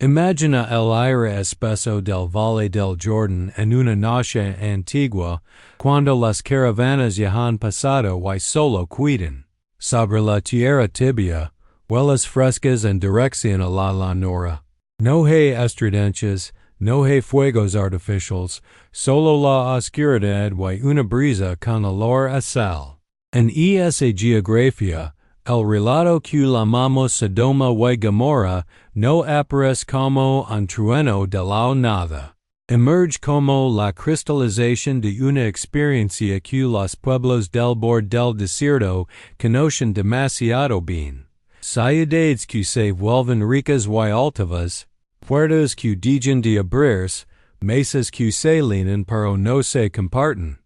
Imagina el aire espeso del Valle del Jordan en una noche antigua, cuando las caravanas ya han pasado y solo quedan sobre la tierra tibia, huelas frescas en dirección a la llanura. No hay estridencias, no hay fuegos artificiales, solo la oscuridad y una brisa con olor a sal. En esa geografía, el relato que llamamos Sodoma y Gomorra no aparece como un trueno de la nada. Emerge como la cristalización de una experiencia que los pueblos del borde del desierto conocen demasiado bien. Ciudades que se vuelven ricas y altivas, puertas que dejan de abrirse, mesas que se llenan pero no se comparten,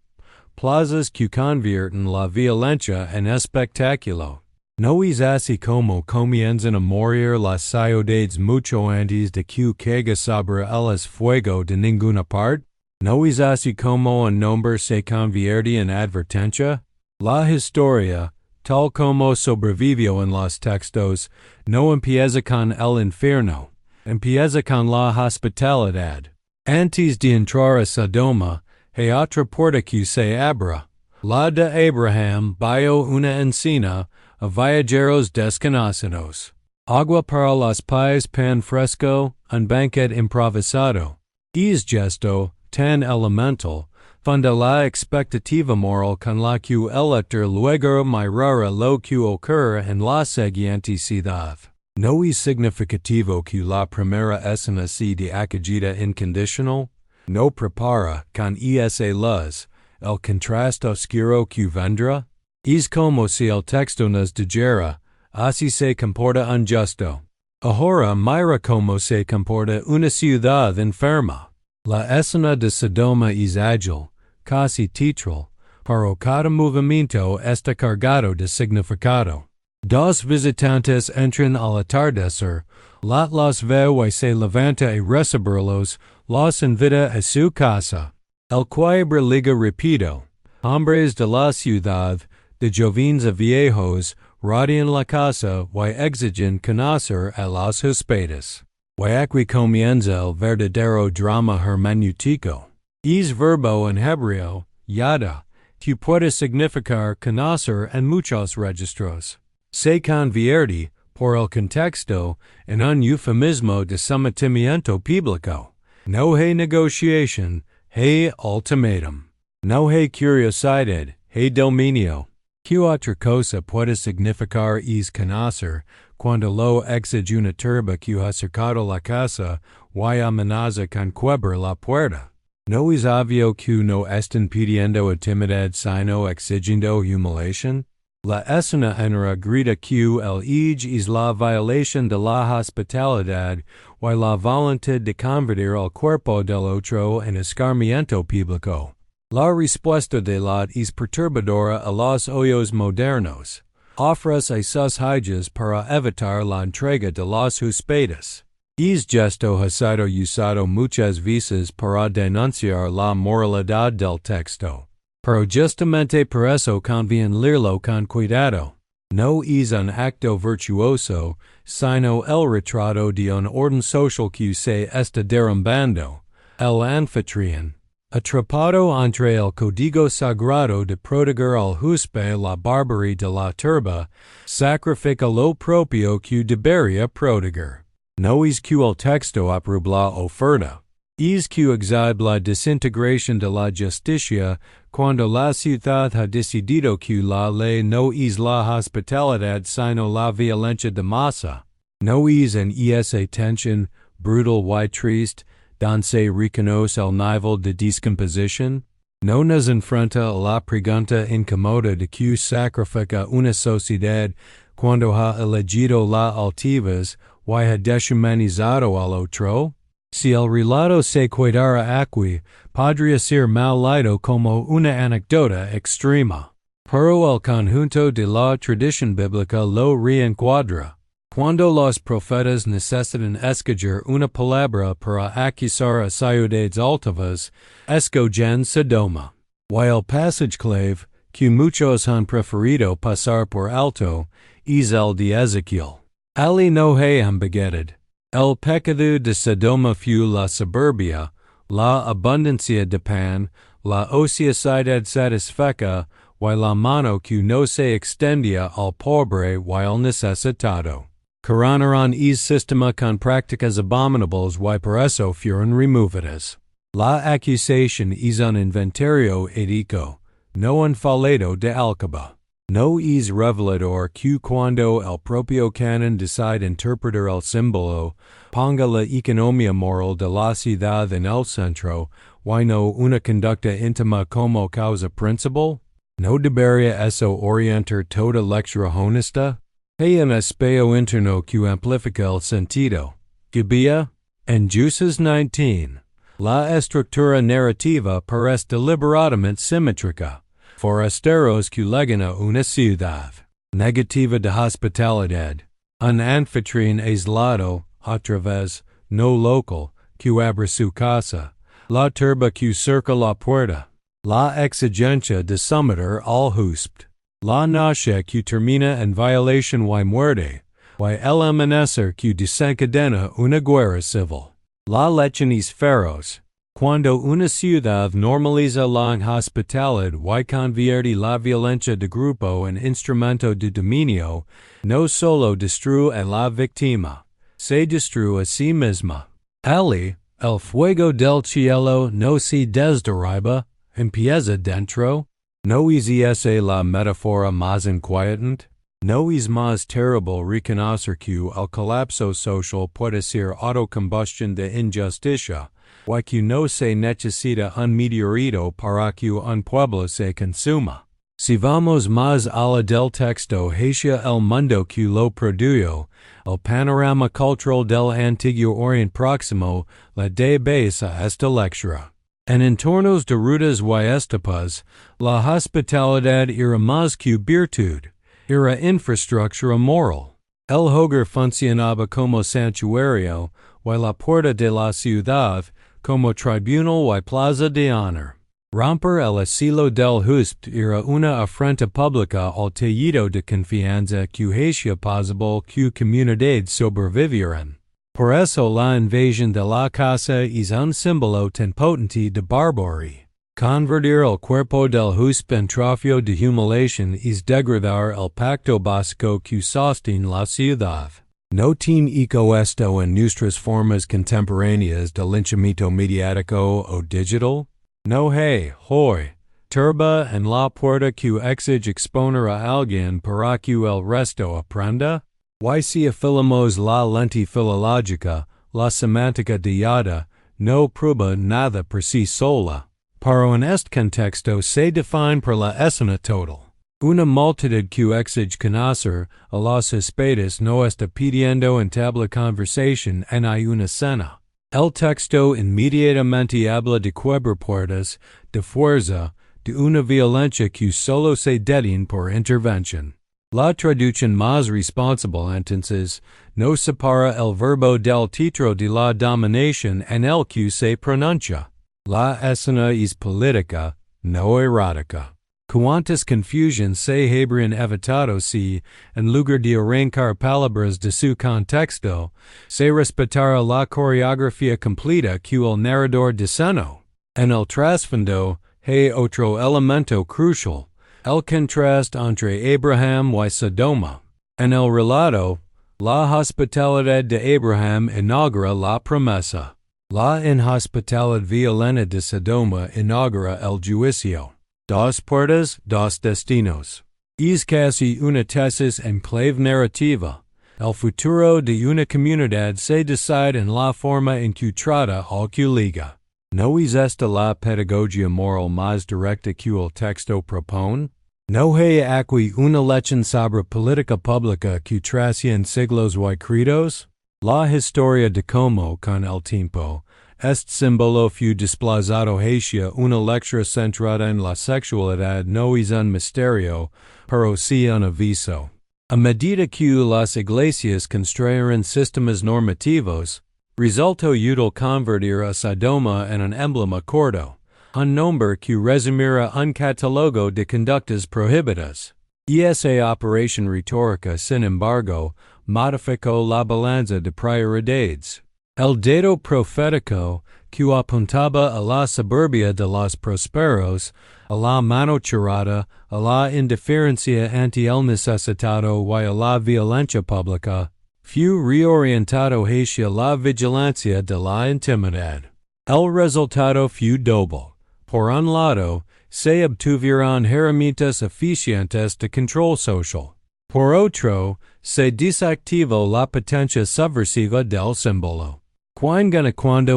plazas que convierten la violencia en espectáculo. No es así como comienzan a morir las ciudades mucho antes de que caiga sobre ellas fuego de ninguna parte. No es así como un nombre se convierte en advertencia. La historia, tal como sobrevivió en los textos, no empieza con el infierno, empieza con la hospitalidad. Antes de entrar a Sodoma, hay otra puerta que se abre, la de Abraham bajo una encina, a viajeros desconocidos. Agua para los pies, pan fresco, un banquet improvisado. Es gesto, tan elemental, funda la expectativa moral con la que el lector luego mirará lo que ocurre en la siguiente ciudad. No es significativo que la primera escena sea de acogida incondicional. No prepara, con esa luz, el contraste oscuro que vendrá. Es como si el texto nos dijera, así se comporta un justo. Ahora mira cómo se comporta una ciudad enferma. La escena de Sodoma es ágil, casi teatral, pero cada movimiento está cargado de significado. Dos visitantes entran al atardecer, Lot los ve y se levanta y recibirlos, los invita a su casa. El quiebre liga rápido. Hombres de la ciudad, de jóvenes a viejos, rodean la casa y exigen conocer a los huéspedes. Y aquí comienza el verdadero drama hermenéutico. Es verbo en hebreo, yada, que puede significar conocer en muchos registros. Se convierte, por el contexto, en un eufemismo de sometimiento bíblico. No hay negociación, hay ultimátum. No hay curiosidad, hay dominio. ¿Qué otra cosa puede significar es conocer cuando lo exige una turba que ha cercado la casa y amenaza con quebrar la puerta? ¿No es obvio que no están pidiendo intimidad sino exigiendo humiliación? La escena enera grita que el age es la violación de la hospitalidad y la voluntad de convertir el cuerpo del otro en escarmiento público. La respuesta de Lot es perturbadora a los oídos modernos. Ofrece sus hijas para evitar la entrega de los huéspedes. Es gesto ha sido usado muchas veces para denunciar la moralidad del texto. Pero justamente por eso conviene leerlo con cuidado. No es un acto virtuoso, sino el retrato de un orden social que se está derrumbando. El anfitrión, atrapado entre el código sagrado de proteger al huésped la barbarie de la turba, sacrifica lo propio que debería proteger. No es que el texto aprueba la oferta. Es que exhibe la desintegración de la justicia cuando la ciudad ha decidido que la ley no es la hospitalidad sino la violencia de masa. No es en esa tensión, brutal y triste, donde se reconoce el nivel de descomposición. No nos enfrenta a la pregunta incómoda de que sacrifica una sociedad cuando ha elegido la altivez y ha deshumanizado al otro. Si el relato se quedara aquí, podría ser mal leído como una anécdota extrema. Pero el conjunto de la tradición bíblica lo reencuadra. Cuando los profetas necesitan escoger una palabra para acusar a ciudades altivas, escogen Sodoma. Y el passage clave, que muchos han preferido pasar por alto, es el de Ezequiel. Ali no hay ambiguidad. El pecado de Sodoma fue la soberbia, la abundancia de pan, la ociosidad satisfecha, y la mano que no se extendía al pobre y al necesitado. Coronaron es sistema con prácticas abominables y por eso fueron removidas. La acusación es un inventario ético, no un folleto de alcaba. No es revelador que cuando el propio canon decide interpretar el símbolo, ponga la economía moral de la ciudad en el centro, y no una conducta íntima como causa principal? ¿No debería eso orientar toda lectura honesta? Hay un espejo interno que amplifica el sentido. Gibia, en Jueces 19, la estructura narrativa parece deliberadamente simétrica. Forasteros que llegan a una ciudad. Negativa de hospitalidad. Un anfitrión aislado, otra vez, no local, que abre su casa. La turba que cerca la puerta. La exigencia de someter al huésped. La noche que termina en violación y muerte. Y el amanecer que desencadena una guerra civil. La lechones feroz. Cuando una ciudad normaliza la inhospitalidad y convierte la violencia de grupo en instrumento de dominio, no solo destruye a la víctima, se destruye a sí misma. El fuego del cielo no se desderriba, empieza dentro. ¿No es esa la metáfora más inquietante? ¿No es más terrible reconocer que el colapso social puede ser autocombustión de injusticia? Y que no se necesita un meteorito para que un pueblo se consuma. Si vamos más allá del texto hacia el mundo que lo produjo, el panorama cultural del antiguo Oriente Próximo la da base a esta lectura. En entornos de rutas y estepas, la hospitalidad era más que virtud, era infraestructura moral. El hogar funcionaba como santuario, y la puerta de la ciudad, como tribunal y plaza de honor. Romper el asilo del huésped era una afrenta pública al tejido de confianza que hacía posible que comunidades sobrevivieran. Por eso la invasión de la casa es un símbolo tan potente de barbarie. Convertir el cuerpo del huésped en trofeo de humiliación es degradar el pacto básico que sostiene la ciudad. No tiene eco esto en nuestras formas contemporáneas de linchamiento mediático o digital? No hay, hoy, turba en la puerta que exige exponer a alguien para que el resto aprenda? Y si afilamos la lente filológica, la semántica diada, no prueba nada por sí sola. Pero en este contexto se define por la escena total. Una multitud que exige conocer a los huéspedes no está pidiendo entablar conversación en una cena. El texto inmediatamente habla de quebrar puertas, de fuerza, de una violencia que solo se detiene por intervención. La traducción más responsable entonces no separa el verbo del título de la dominación en el que se pronuncia. La escena es política, no erótica. Cuántas confusiones se habrían evitado si, en lugar de arrancar palabras de su contexto, se respetara la coreografía completa que el narrador diseñó. En el trasfondo, hay otro elemento crucial, el contraste entre Abraham y Sodoma. En el relato, la hospitalidad de Abraham inaugura la promesa. La inhospitalidad violenta de Sodoma inaugura el juicio. Dos puertas, dos destinos. Es casi una tesis en clave narrativa. El futuro de una comunidad se decide en la forma en que trata al que liga. ¿No es esta la pedagogía moral más directa que el texto propone? ¿No hay aquí una lección sobre política pública que trasciende siglos y credos? La historia de cómo, con el tiempo, este símbolo fue desplazado hacia una lectura centrada en la sexualidad no es un misterio, pero sí un aviso. A medida que las iglesias construyeron sistemas normativos, resultó útil convertir a Sodoma en un emblema corto, un nombre que resumirá un catálogo de conductas prohibidas. Y esa operación retórica, sin embargo, modificó la balanza de prioridades. El dato profético, que apuntaba a la soberbia de los prosperos, a la mano cerrada, a la indiferencia ante el necesitado y a la violencia pública, fue reorientado hacia la vigilancia de la intimidad. El resultado fue doble. Por un lado, se obtuvieron herramientas eficientes de control social. Por otro, se desactivó la potencia subversiva del símbolo. Cuando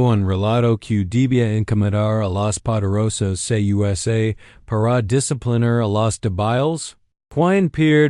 un relato que debía incomodar a los poderosos se usa para disciplinar a los débiles?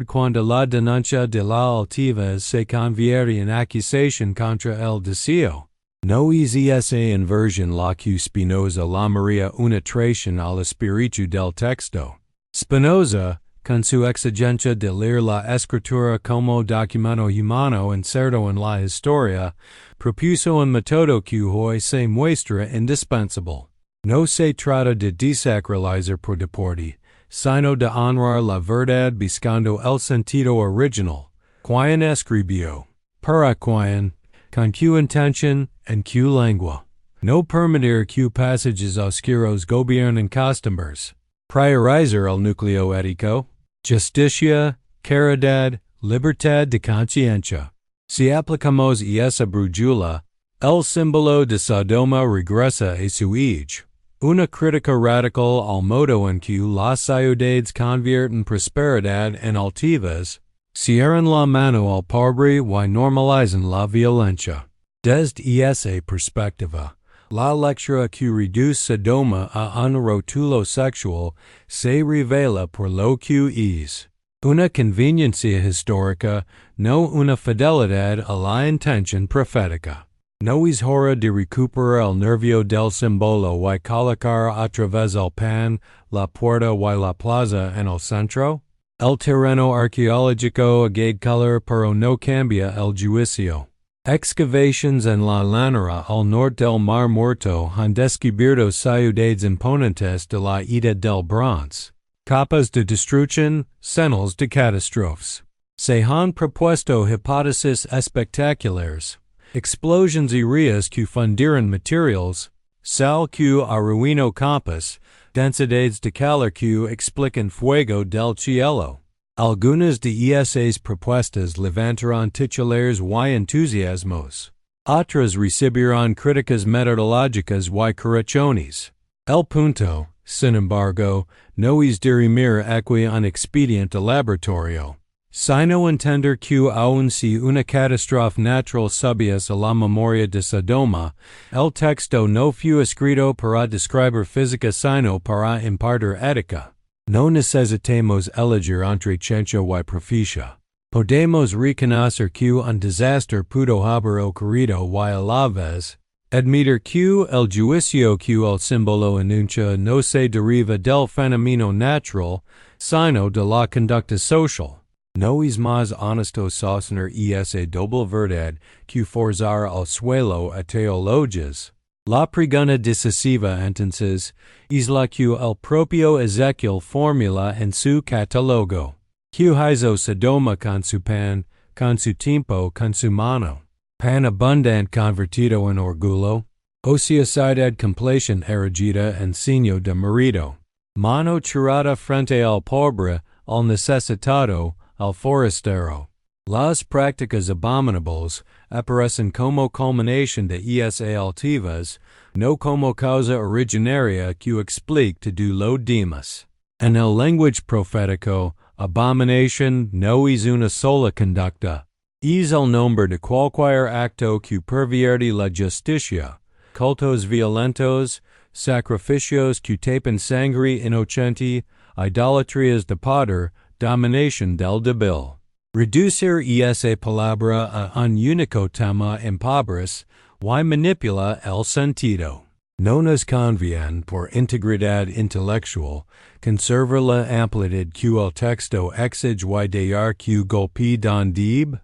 Cuando la denuncia de la altivez se convierte en acusación contra el deseo? No es esa inversión la que Spinoza llamaría una traición al espíritu del texto. Spinoza, con su exigencia de leer la escritura como documento humano inserto en la historia, propuso un método que hoy se muestra indispensable. No se trata de desacralizar por deporte, sino de honrar la verdad buscando el sentido original. Quien escribió, para quien, con qué intención, en qué lengua. No permitir que pasajes oscuros gobiernen costumbres. Priorizar el núcleo ético. Justicia, caridad, libertad de conciencia. Si aplicamos esa brújula, el símbolo de Sodoma regresa a su eje. Una crítica radical al modo en que las ciudades convierten prosperidad en altivez, cierran la mano al pobre y normalizan la violencia. Desde esa perspectiva, la lectura que reduce Sodoma a un rótulo sexual se revela por lo que es. Una conveniencia histórica, no una fidelidad a la intención profética. No es hora de recuperar el nervio del símbolo y colocar otra vez el pan, la puerta y la plaza en el centro. El terreno arqueológico agade color pero no cambia el juicio. Excavations en la llanura al norte del Mar Muerto han descubierto ciudades imponentes de la Edad del Bronce. Capas de destrucción, señales de catástrofes. Se han propuesto hipótesis espectaculares. Explosions aéreas que fundieron materials, sal que arruinó campos, densidades de calor que explican fuego del cielo. Algunas de esas propuestas levantaron titulares y entusiasmos. Otras recibieron críticas metodológicas y correcciones. El punto, sin embargo, no es dirimir aquí un expediente laboratorio, sino entender que aun si una catástrofe natural subiese a la memoria de Sodoma, el texto no fue escrito para describir física sino para impartir ética. No necesitamos elegir entre ciencia y profecía. Podemos reconocer que un desastre pudo haber ocurrido y a la vez, admitir que el juicio que el símbolo enuncia no se deriva del fenómeno natural, sino de la conducta social. No es más honesto sostener esa doble verdad que forzar al suelo a teologias. La pregunta decisiva entonces es la que el propio Ezequiel formula en su catálogo. ¿Qué hizo Sodoma con su pan, con su tiempo, con su mano? Pan abundante convertido en orgullo. Ociosidad complacent erigida en signo de marido. Mano cerrada frente al pobre, al necesitado, al forastero. Las prácticas abominables aparecen como culminación de esa altivez, no como causa originaria que explique todo lo demás. En el lenguaje profético, abominación no es una sola conducta. Es el nombre de cualquier acto que pervierte la justicia, cultos violentos, sacrificios que tapan sangre inocente, idolatrías de poder, dominación del débil. Reducir esa palabra a un único tema empobrece y manipula el sentido. No nos conviene, por integridad intelectual, conservar la amplitud que el texto exige y dejar que golpee don dib.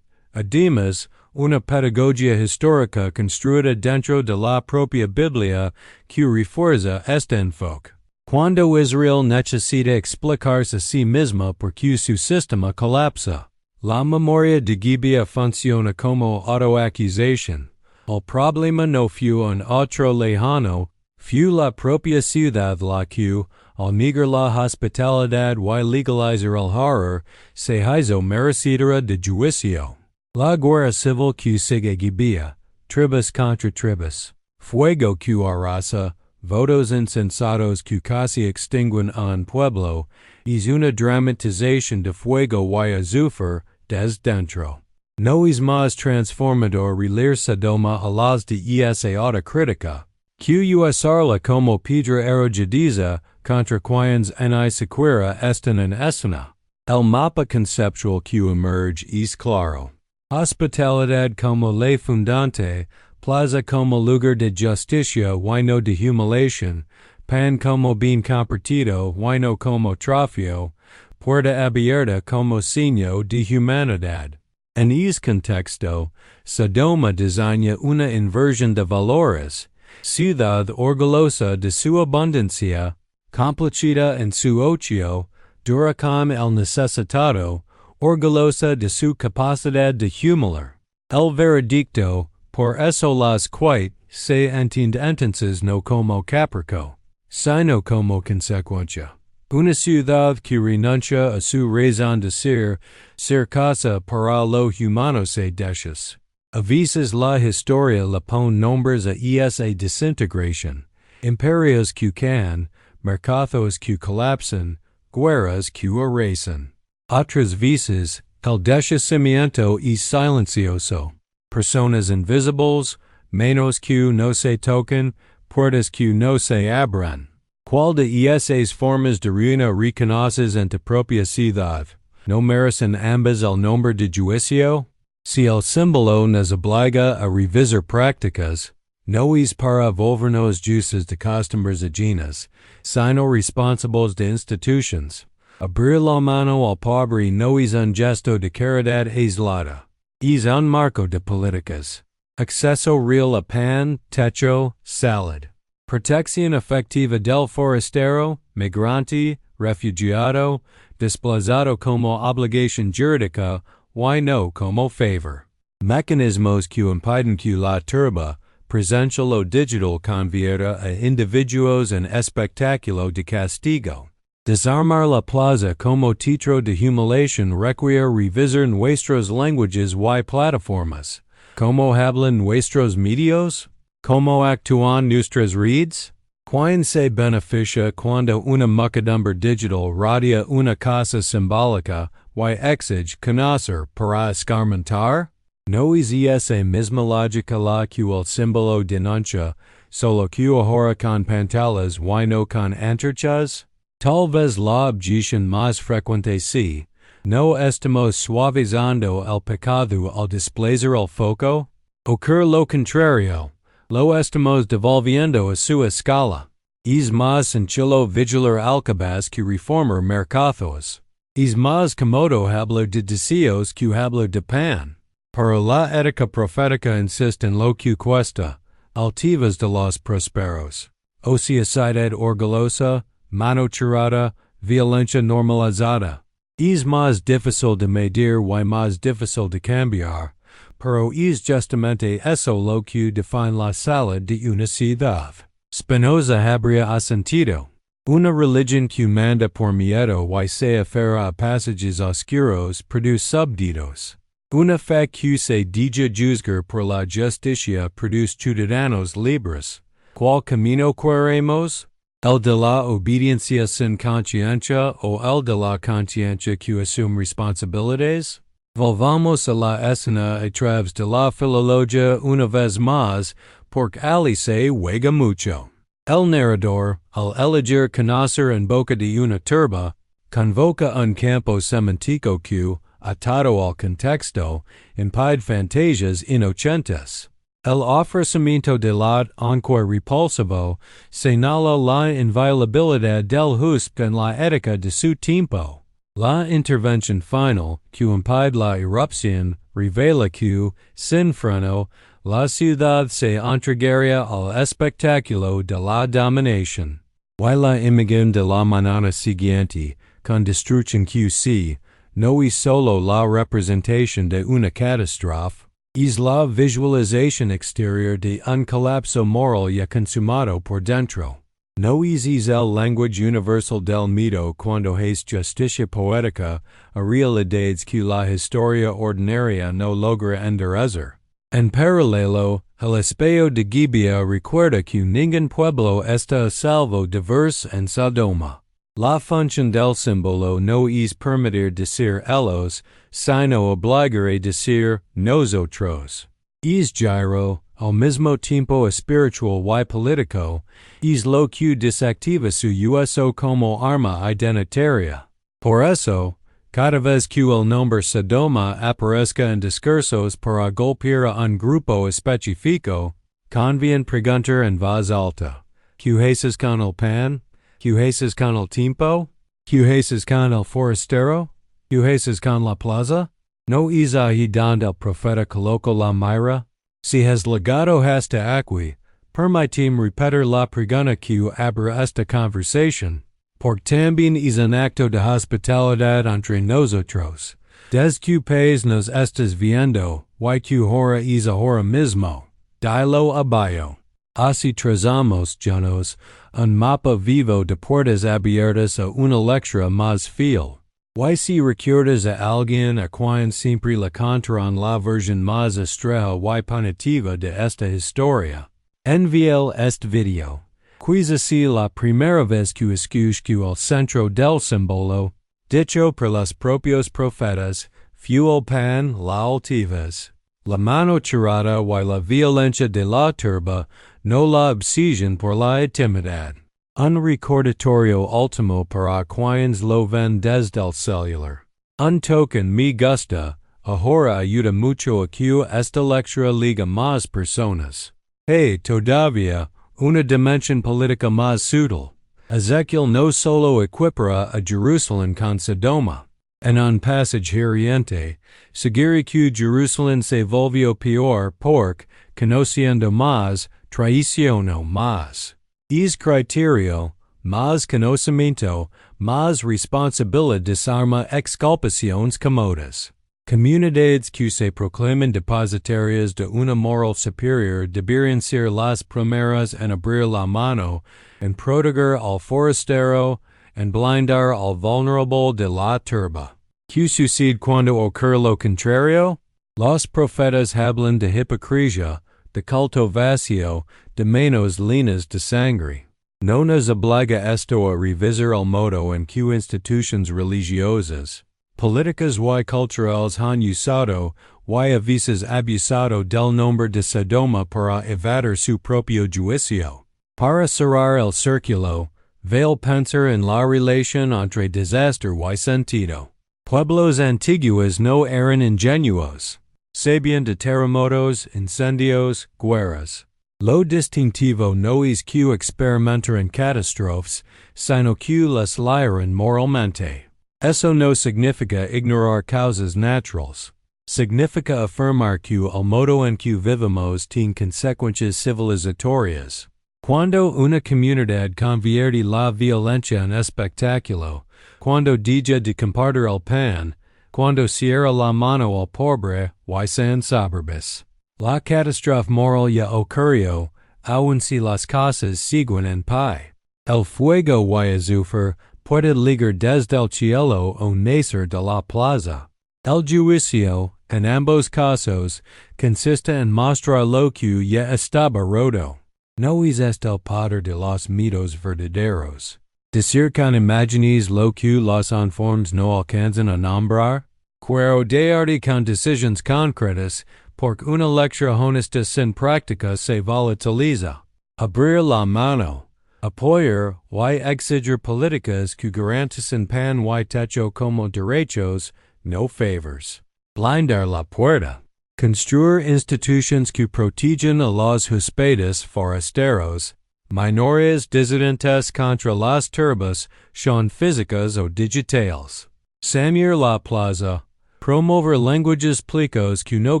Además, una pedagogía histórica construida dentro de la propia Biblia que refuerza este enfoque. Cuando Israel necesita explicarse a sí misma porque su sistema colapsa. La memoria de Gibeah funciona como autoaccusación. El problema no fue un otro lejano, fue la propia ciudad la que, al negar la hospitalidad y legalizar el horror, se hizo merecedora de juicio. La guerra civil que sigue Gibeah, tribus contra tribus, fuego que arrasa, votos insensatos que casi extinguen a un pueblo, es una dramatización de fuego y azufre desde dentro. No es más transformador relir Sodoma a las de esa autocrítica, que usarla como piedra arrojadiza contra quienes ni siquiera están en escena. El mapa conceptual que emerge es claro. Hospitalidad como ley fundante, plaza como lugar de justicia y no de humiliación, pan como bien compartido y no como trofeo, puerta abierta como signo de humanidad. En ese contexto, Sodoma designa una inversión de valores, ciudad orgullosa de su abundancia, complacida en su ocio, dura como el necesitado, orgullosa de su capacidad de humilar. El veredicto, por eso las quiet, se entiende entonces no como capricho, sino como consecuencia. Una ciudad que renuncia a su razón de ser casa para lo humano se deshace. A veces la historia le pone nombres a esa desintegración, imperios que caen, mercados que colapsan, guerras que arrasan. Otras veces, el deshacimiento es silencioso. Personas invisibles, manos que no se tocan, puertas que no se abran. ¿Cuál de esas formas de ruina reconoces en tu propia ciudad? ¿No merecen ambas el nombre de juicio? Si el símbolo nos obliga a revisar prácticas, no es para volvernos jueces de costumbres ajenas, sino responsables de institutions. Abrir la mano al pobre no es un gesto de caridad aislada, es un marco de políticas. Acceso real a pan, techo, salud. Protección efectiva del forastero, migrante, refugiado, desplazado como obligación jurídica y no como favor. Mecanismos que impiden que la turba, presencial o digital convierta a individuos en espectáculo de castigo. Desarmar la plaza como teatro de humiliación requiere revisar nuestros lenguajes y plataformas. ¿Cómo hablan nuestros medios? ¿Cómo actúan nuestras redes? ¿Quién se beneficia cuando una muchedumbre digital radia una cosa simbólica y exige conocer para escarmentar? ¿No es esa misma lógica la que el símbolo denuncia, solo que ahora con pantallas y no con antorchas? Tal vez la objeción más frecuente si no estamos suavizando el pecado al desplazar el foco. Ocurre lo contrario, lo estamos devolviendo a su escala. Es más sencillo vigilar alcabas que reformar mercados. Es más cómodo hablar de deseos que hablar de pan. Pero la ética profética insiste en lo que cuesta, altivas de los prosperos. Ociosidad orgullosa, mano churrada, violencia normalizada. Es más difícil de medir y más difícil de cambiar, pero es justamente eso lo que define la salud de una ciudad. Spinoza habría asentido. Una religión que manda por miedo y se aferra a pasajes oscuros produce súbditos. Una fe que se deja juzgar por la justicia produce ciudadanos libres. ¿Cuál camino queremos? ¿El de la obediencia sin conciencia o el de la conciencia que asume responsabilidades? Volvamos a la escena a través de la filología una vez más, porque allí se juega mucho. El narrador, al elegir conocer en boca de una turba, convoca un campo semántico que, atado al contexto, impide fantasias inocentes. El ofrecimiento de la encore repulsivo señala la inviolabilidad del husp en la ética de su tiempo. La intervención final, que impide la irrupción, revela que, sin freno, la ciudad se entregaría al espectáculo de la dominación. Y la imagen de la mañana siguiente, con destrucción que sí, no es solo la representación de una catástrofe, es la visualización exterior de un colapso moral ya consumado por dentro. No es el lenguaje universal del miedo cuando es justicia poética a realidades que la historia ordinaria no logra enderezar. En paralelo, el espejo de Gibeah recuerda que ningún pueblo está a salvo de verse en Sodoma. La función del símbolo no es permitir decir ellos, sino obligar a decir nosotros. Es gyro, al mismo tiempo espiritual y político, es lo que desactiva su uso como arma identitaria. Por eso, cada vez que el nombre Sodoma aparezca en discursos para golpear a un grupo específico, conviene preguntar en voz alta, ¿qué haces con el pan? ¿Qué haces con el tiempo? ¿Qué haces con el forastero? ¿Qué haces con la plaza? ¿No es ahí donde el profeta colocó la mira? Si has llegado hasta aquí, permíteme repetir la pregunta que abre esta conversación, porque también es un acto de hospitalidad entre nosotros. Desde que país nos estás viendo, y que ahora es ahora mismo, dilo abajo. Así trazamos, Janos, un mapa vivo de puertas abiertas a una lectura más fiel. Y si recuerdas a alguien a quien siempre le contarán la versión más estrecha y punitiva de esta historia, envíale este video. Quizá sea la primera vez que escucho el centro del símbolo, dicho por los propios profetas, fue el pan, la altivez, la mano tirada y la violencia de la turba, no la obsesión por la intimidad. Un recordatorio último para quienes lo ven desde el celular. Un token me gusta, ahora ayuda mucho a que esta lectura liga más personas. Hey, todavía, una dimensión política más sutil. Ezequiel no solo equipara a Jerusalén con Sodoma. En un passage hiriente, sugiere que Jerusalén se volvió peor porque, conociendo más, traicionó más. Es criterio, más conocimiento, más responsabilidad desarma exculpaciones comodas. Comunidades que se proclaman depositarias de una moral superior deberían ser las primeras en abrir la mano, en proteger al forastero, en blindar al vulnerable de la turba. ¿Qué sucede cuando ocurre lo contrario? Los profetas hablan de hipocresía, de culto vacío, de manos llenas de sangre. No nos obliga esto a revisar el modo en que instituciones religiosas, políticas y culturales han usado y a veces abusado del nombre de Sodoma para evadir su propio juicio. Para cerrar el círculo, vale pensar en la relación entre desastre y sentido. Pueblos antiguos no eran ingenuos. Sabían de terremotos, incendios, guerras. Lo distintivo no es que experimentar en catástrofes, sino que las lideran moralmente. Eso no significa ignorar causas naturales. Significa afirmar que el modo en que vivimos tiene consecuencias civilizatorias. Cuando una comunidad convierte la violencia en espectáculo, cuando deja de compartir el pan, cuando cierra la mano al pobre, y sean soberbios. La catástrofe moral ya ocurrió, aun si las cosas siguen en paz. El fuego y azufre puede ligar desde el cielo o nacer de la plaza. El juicio, en ambos casos, consiste en mostrar lo que ya estaba roto. No es este el poder de los mitos verdaderos. Decir con imágenes lo que los informes no alcanzan a nombrar. Quiero darte con decisiones concretas, porque una lectura honesta sin práctica se volatiliza. Abrir la mano. Apoyar y exigir políticas que garanticen pan y techo como derechos, no favors. Blindar la puerta. Construir instituciones que protegen a los huéspedes forasteros, minorías disidentes contra las turbas, sean físicas o digitales. Sanear la plaza. Promover lenguajes plicos que no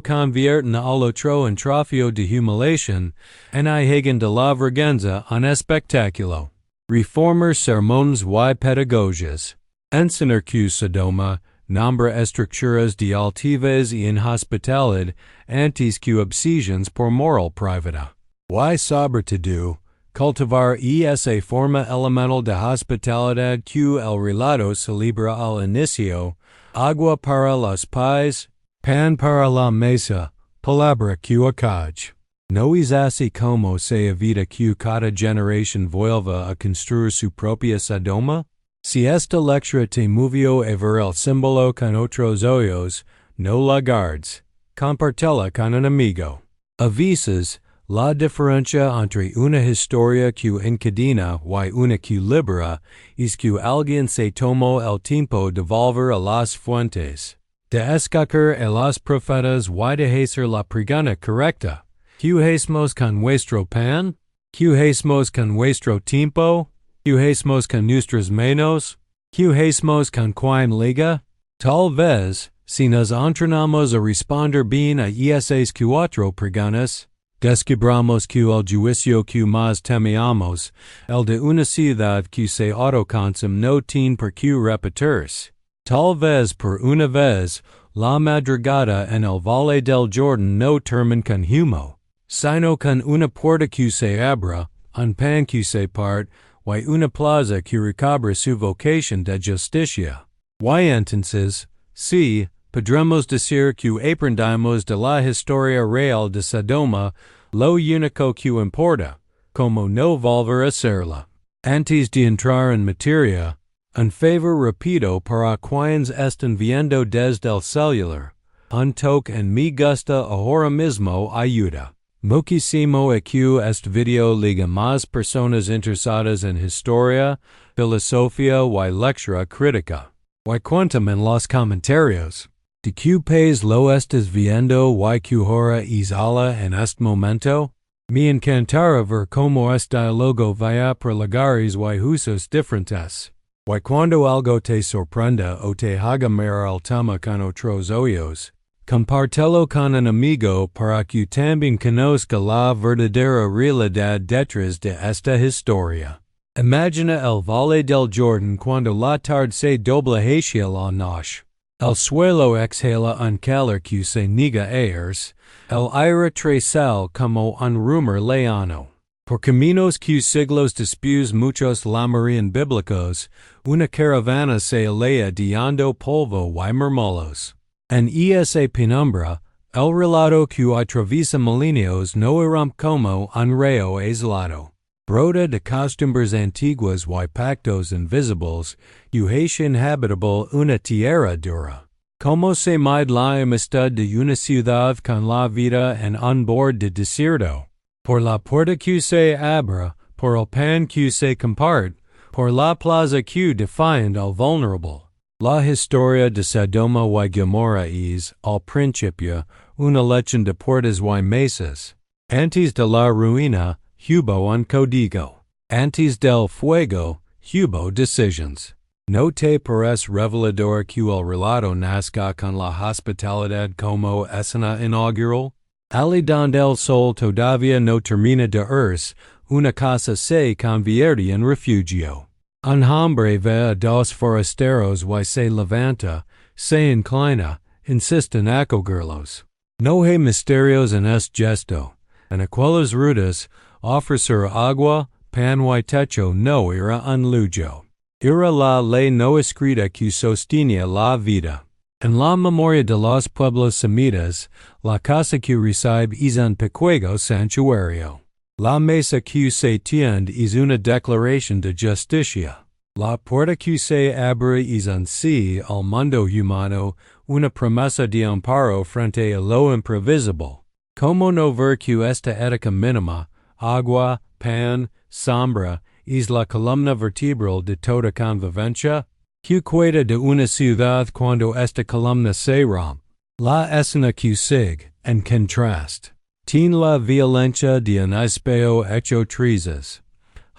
convierten al otro en trofeo de humiliación, en hagan de la vergüenza un espectáculo. Reformar sermones y pedagogias. Enseñar que Sodoma nombra estructuras de altivez y inhospitalidad antes que obsesiones por moral privada. Y sobre todo, cultivar esa forma elemental de hospitalidad que el relato celebra al inicio, agua para los pies, pan para la mesa, palabra que acaj. No es así como se evita que cada generación vuelva a construir su propia Sodoma? Si esta lectura te movió a ver el símbolo con otros ojos, no la guardes, compartela con un amigo. A veces, la diferencia entre una historia que encadena y una que libera es que alguien se tomó el tiempo de volver a las fuentes, de escoger a los profetas y de hacer la pregunta correcta. ¿Qué hacemos con nuestro pan? ¿Qué hacemos con nuestro tiempo? ¿Qué hacemos con nuestras manos? ¿Qué hacemos con quien liga? Tal vez, si nos entrenamos a responder bien a esas cuatro preguntas, descubramos que el juicio que más temíamos, el de una ciudad que se autoconsume, no tiene por qué repetirse. Tal vez por una vez, la madrugada en el valle del Jordán no termina con humo, sino con una puerta que se abra, un pan que se parte, y una plaza que recobra su vocación de justicia. Y entonces, sí, podremos decir que aprendimos de la historia real de Sodoma lo único que importa, como no volver a hacerla. Antes de entrar en materia, un favor rápido para quienes están viendo desde el celular, un toque en mi gusta ahora mismo ayuda. Muchísimo a que este video liga más personas interesadas en historia, filosofía y lectura crítica. Y cuéntame en los comentarios, ¿de qué país lo estás viendo y qué hora es ala en este momento? Me encantará ver cómo este diálogo vaya por lugares y usos diferentes. Y cuando algo te sorprenda o te haga mirar el tema con otros ojos, compártelo con un amigo para que también conozca la verdadera realidad detrás de esta historia. Imagina el valle del Jordán cuando la tarde se dobla hacia la noche. El suelo exhala un calor que se niega a irse, el aire tresal como un rumor lejano. Por caminos que siglos después muchos llamarían bíblicos, una caravana se alea dando polvo y murmullos. En esa penumbra, el relato que atraviesa milenios no irrumpe como un rayo aislado. Brota de costumbres antiguas y pactos invisibles, que hace inhabitable una tierra dura. Como se mide la amistad de una ciudad con la vida en un borde de desierto. Por la puerta que se abre, por el pan que se comparte, por la plaza que defiende al vulnerable. La historia de Sodoma y Gomorra es, al principio, una legión de puertas y mesas. Antes de la ruina, hubo un código. Antes del fuego, hubo decisions. ¿No te parece revelador que el relato nazca con la hospitalidad como escena inaugural? Allí donde el sol todavía no termina de irse, una casa se convierte en refugio. Un hombre ve a dos forasteros y se levanta, se inclina, insiste en acogerlos. No hay misterios en este gesto. En aquellas rutas, ofrecer agua, pan y techo no era un lujo. Era la ley no escrita que sostenía la vida. En la memoria de los pueblos semitas, la casa que recibe es un pequeño santuario. La mesa que se tiende es una declaración de justicia. La puerta que se abre es en sí al mundo humano una promesa de amparo frente a lo imprevisible. ¿Cómo no ver que esta ética mínima, agua, pan, sombra, es la columna vertebral de toda convivencia? ¿Qué queda de una ciudad cuando esta columna se rompe? La escena que sigue, en contraste, tiene la violencia de un espejo hecho trizas.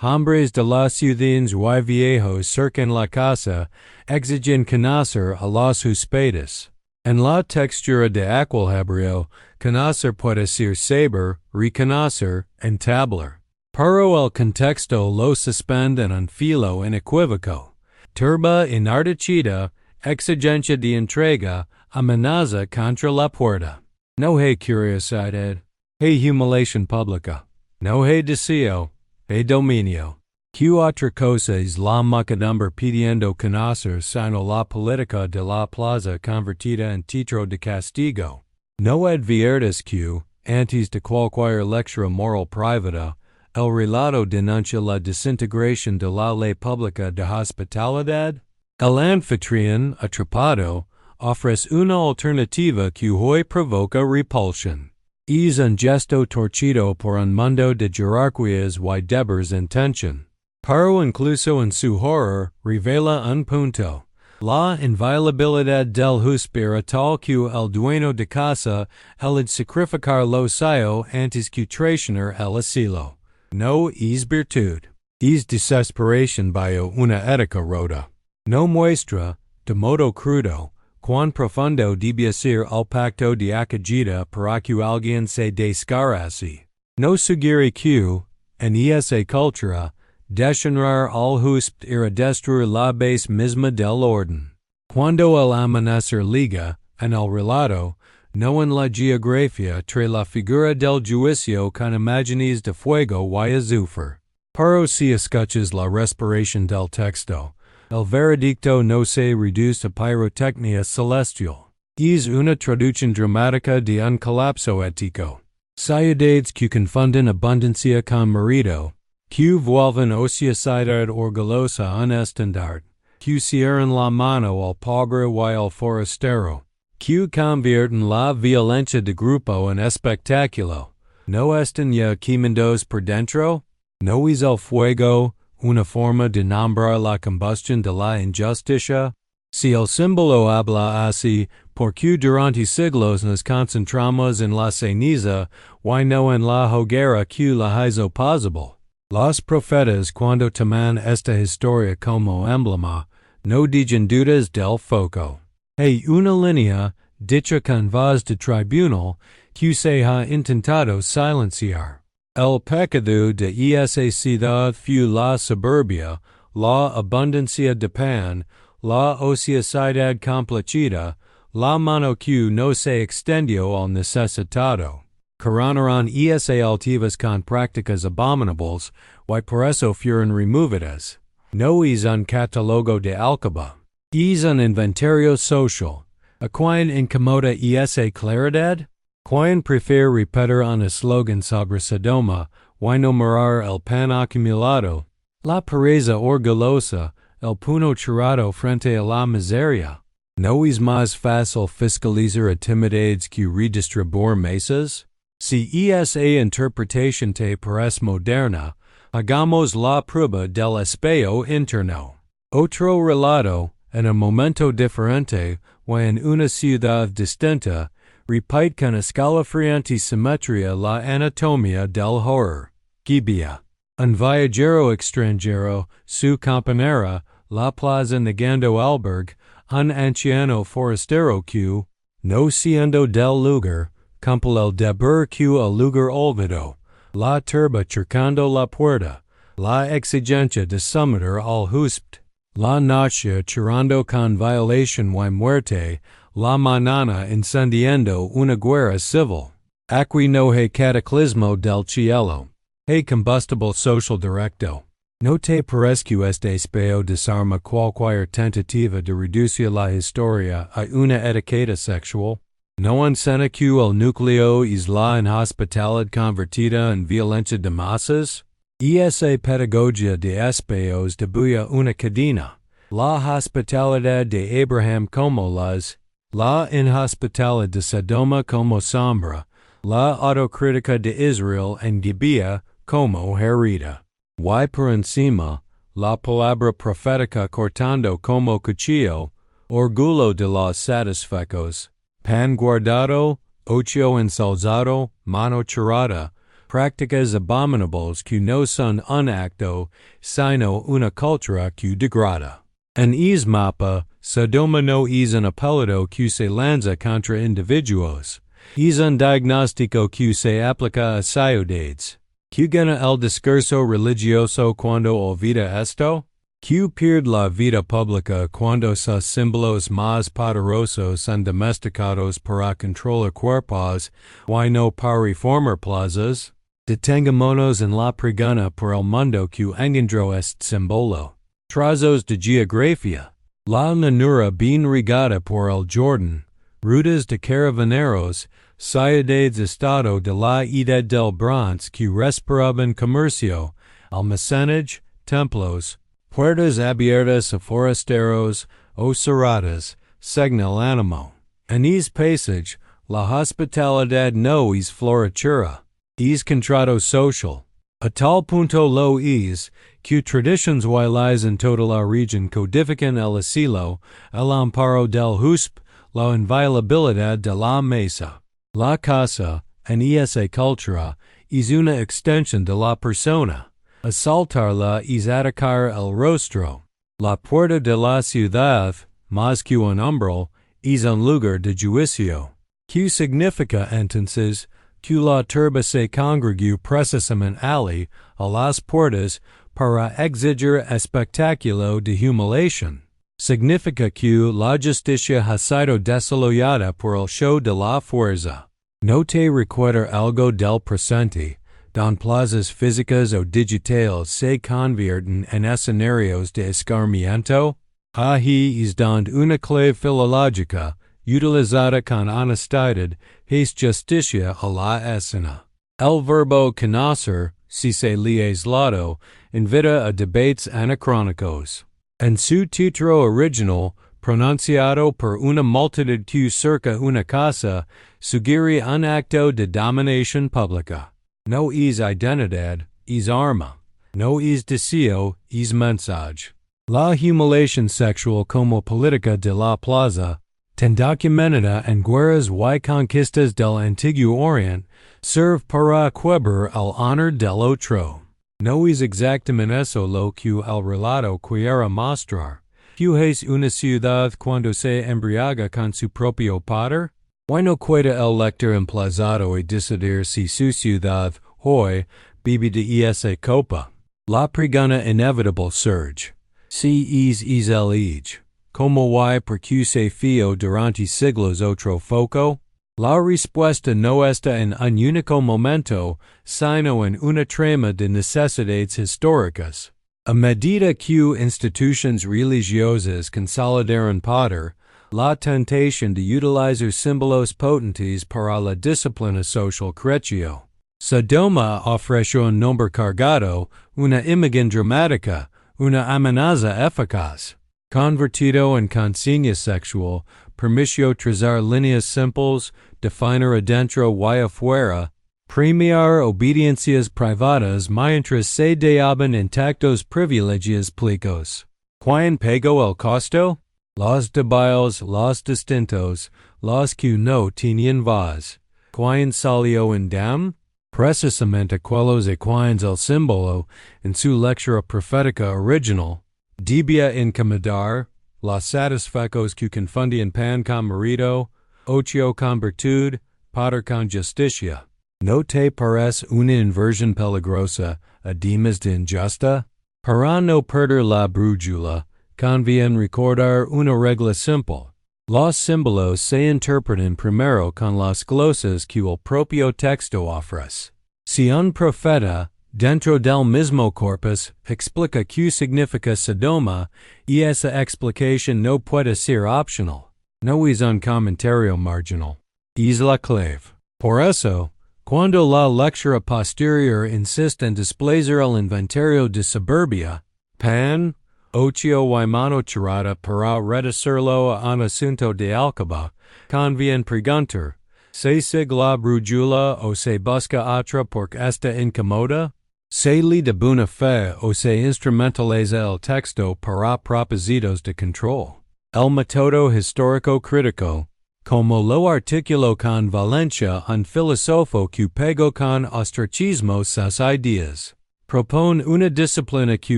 Hombres de las ciudades y viejos cercan la casa, exigen conocer a los huéspedes. En la textura de aquel hebreo, conocer puede ser saber, reconocer, entablar. Pero el contexto lo suspende en un filo inequívoco. Turba inarticida, exigencia de entrega, amenaza contra la puerta. No hay curiosidad, hay humiliación pública. No hay deseo, hay dominio. ¿Qué otra cosa es la muchedumbre pidiendo conocer sino la política de la plaza convertida en teatro de castigo? No adviertes que, antes de cualquier lectura moral privada, el relato denuncia la desintegración de la ley pública de hospitalidad? El anfitrión, atrapado, ofrece una alternativa que hoy provoca repulsión. Es un gesto torcido por un mundo de jerarquías y deberes en tensión. Pero incluso en su horror, revela un punto. La inviolabilidad del huésped tal que el dueño de casa el sacrificar lo suyo antes que traicionar el asilo. No es virtud. Es desesperación bio una ética rota. No muestra, de modo crudo, cuán profundo debía ser el pacto de acogida para que alguien se descarase. No sugiere que, en esa cultura, deshonrar al huésped era destruir la base misma del orden. Cuando el amanecer liga, en el relato, no en la geografía, trae la figura del juicio con imágenes de fuego y azufre. Pero si escuchas la respiración del texto, el veredicto no se reduce a pirotecnia celestial. Es una traducción dramática de un colapso ético. Ciudades que confunden abundancia con marido, que vuelven ociosidad orgullosa un estandarte, que cierran la mano al pobre y al forastero, que convierten la violencia de grupo en espectáculo. ¿No están ya quemados por dentro? ¿No es el fuego una forma de nombrar la combustión de la injusticia? Si el símbolo habla así, ¿por qué durante siglos nos concentramos en la ceniza y no en la hoguera que la hizo posible? Los profetas cuando toman esta historia como emblema, no digan dudas del foco. Hay una línea, dicha con voz de tribunal, que se ha intentado silenciar. El pecado de esa ciudad fue la soberbia, la abundancia de pan, la ociosidad complacida, la mano que no se extendió al necesitado. Coronaron esas altivas con prácticas abominables, y por eso fueron removidas. No es un catálogo de alcaba. Es un inventario social. ¿A quién incomoda esa claridad? ¿Quién prefiere repetir un eslogan sobre Sodoma, y no mirar el pan acumulado, la pereza orgullosa, el puño cerrado frente a la miseria? ¿No es más fácil fiscalizar actividades que redistribuir mesas? Si esa interpretación te parece moderna, hagamos la prueba del espejo interno. Otro relato, en un momento diferente y en una ciudad distinta, repite con escalofriante simetría la anatomía del horror. Gibeah. Un viajero extranjero, su compañera, la plaza negando albergue, un anciano forastero que, no siendo del lugar, compel el deber que el lugar olvidó, la turba cercando la puerta, la exigencia de someter al huésped, la noche chorando con violación y muerte, la mañana incendiando una guerra civil. Aquí no hay cataclismo del cielo. Hay combustible social directo. ¿No te parece que este espejo desarma cualquier tentativa de reducir la historia a una etiqueta sexual? ¿No enseña que el núcleo es la inhospitalidad convertida en violencia de masas? Esa pedagogia de espejos debuya una cadena. La hospitalidad de Abraham como luz, la inhospitalidad de Sodoma como sombra, la autocrítica de Israel en Gibeah como herida. Y por encima, la palabra profética cortando como cuchillo, orgullo de los satisfechos, pan guardado, ocho ensalzado, mano cerrada, prácticas abominables que no son un acto, sino una cultura que degrada. En es mapa, Sodoma no es un apellido que se lanza contra individuos, es un diagnóstico que se aplica a ciudades. ¿Que gana el discurso religioso cuando olvida esto? Q pierd la vida pública cuando sus símbolos más poderosos son domesticados para controlar cuerpos y no para reformar plazas. Detengámonos en la pregunta por el mundo que engendró este símbolo. Trazos de geografía. La llanura bien regada por el Jordán, rutas de caravaneros, ciudades estado de la edad del bronce que respiraban comercio, almacenage, templos, puertas abiertas a forasteros o cerradas, segna el ánimo. En es passage, la hospitalidad no es floritura, es contrato social. A tal punto lo es, que traditions huiles en toda la región codifican el asilo, el amparo del husp, la inviolabilidad de la mesa. La casa, en esa cultura, es una extensión de la persona. Asaltarla es atacar el rostro. La puerta de la ciudad, más que un umbral, es un lugar de juicio. ¿Qué significa entonces que la turba se congregó precisamente allí, a las puertas, para exigir espectáculo de humiliación? Significa que la justicia ha sido desarrollada por el show de la fuerza. ¿No te recuerda algo del presente, don plazas físicas o digitales se convierten en escenarios de escarmiento? Ahí es donde una clave filológica, utilizada con honestidad, es justicia a la escena. El verbo conocer, si se lee aislado, invita a debates anacrónicos. En su título original, pronunciado por una multitud que cerca una casa, sugiere un acto de dominación pública. No es identidad, es arma. No es deseo, es mensaje. La humiliación sexual como política de la plaza, tan documentada en guerras y conquistas del Antiguo Oriente, serve para aquiebrar el honor del otro. No es exactamente eso lo que el relato quiere mostrar. ¿Qué es una ciudad cuando se embriaga con su propio poder? ¿Why no queda el lector emplazado a decidir si su ciudad, hoy, bebe de esa copa? La pregunta inevitable surge. Si es el age. ¿Cómo y por qué se fio durante siglos otro foco? La respuesta no está en un único momento, sino en una trama de necesidades históricas. A medida que instituciones religiosas consolidaron poder, la tentación de utilizar símbolos potentes para la disciplina social creció. Sodoma ofreció un nombre cargado, una imagen dramática, una amenaza eficaz. Convertido en consigna sexual, permitió trazar líneas simples, definir adentro y afuera, premiar obediencias privadas mientras se daban intactos privilegios públicos. ¿Quién pagó el costo? Los débiles, los distintos, los que no tenían voz. ¿Quién salió indemne? Precisamente aquellos a quienes el símbolo, en su lectura profética original, debía incomodar, los satisfacos que confundían pan con marido, ocio con virtud, poder con justicia. ¿No te parece una inversión peligrosa, además de injusta? Para no perder la brújula, conviene recordar una regla simple. Los símbolos se interpretan primero con las glosas que el propio texto ofrece. Si un profeta, dentro del mismo corpus, explica qué significa Sodoma, y esa explicación no puede ser optional. No es un comentario marginal. Es la clave. Por eso, cuando la lectura posterior insiste en displayar el inventario de suburbia, pan, ocio y mano tirada para reducirlo a un asunto de alcaba, conviene preguntar, ¿se sigue la brújula o se busca otra porque esta incomoda? ¿Se lee de buena fe o se instrumentaliza el texto para propósitos de control? El método histórico-crítico, como lo articuló con Valencia un filósofo que pegó con ostracismo sus ideas, propone una disciplina que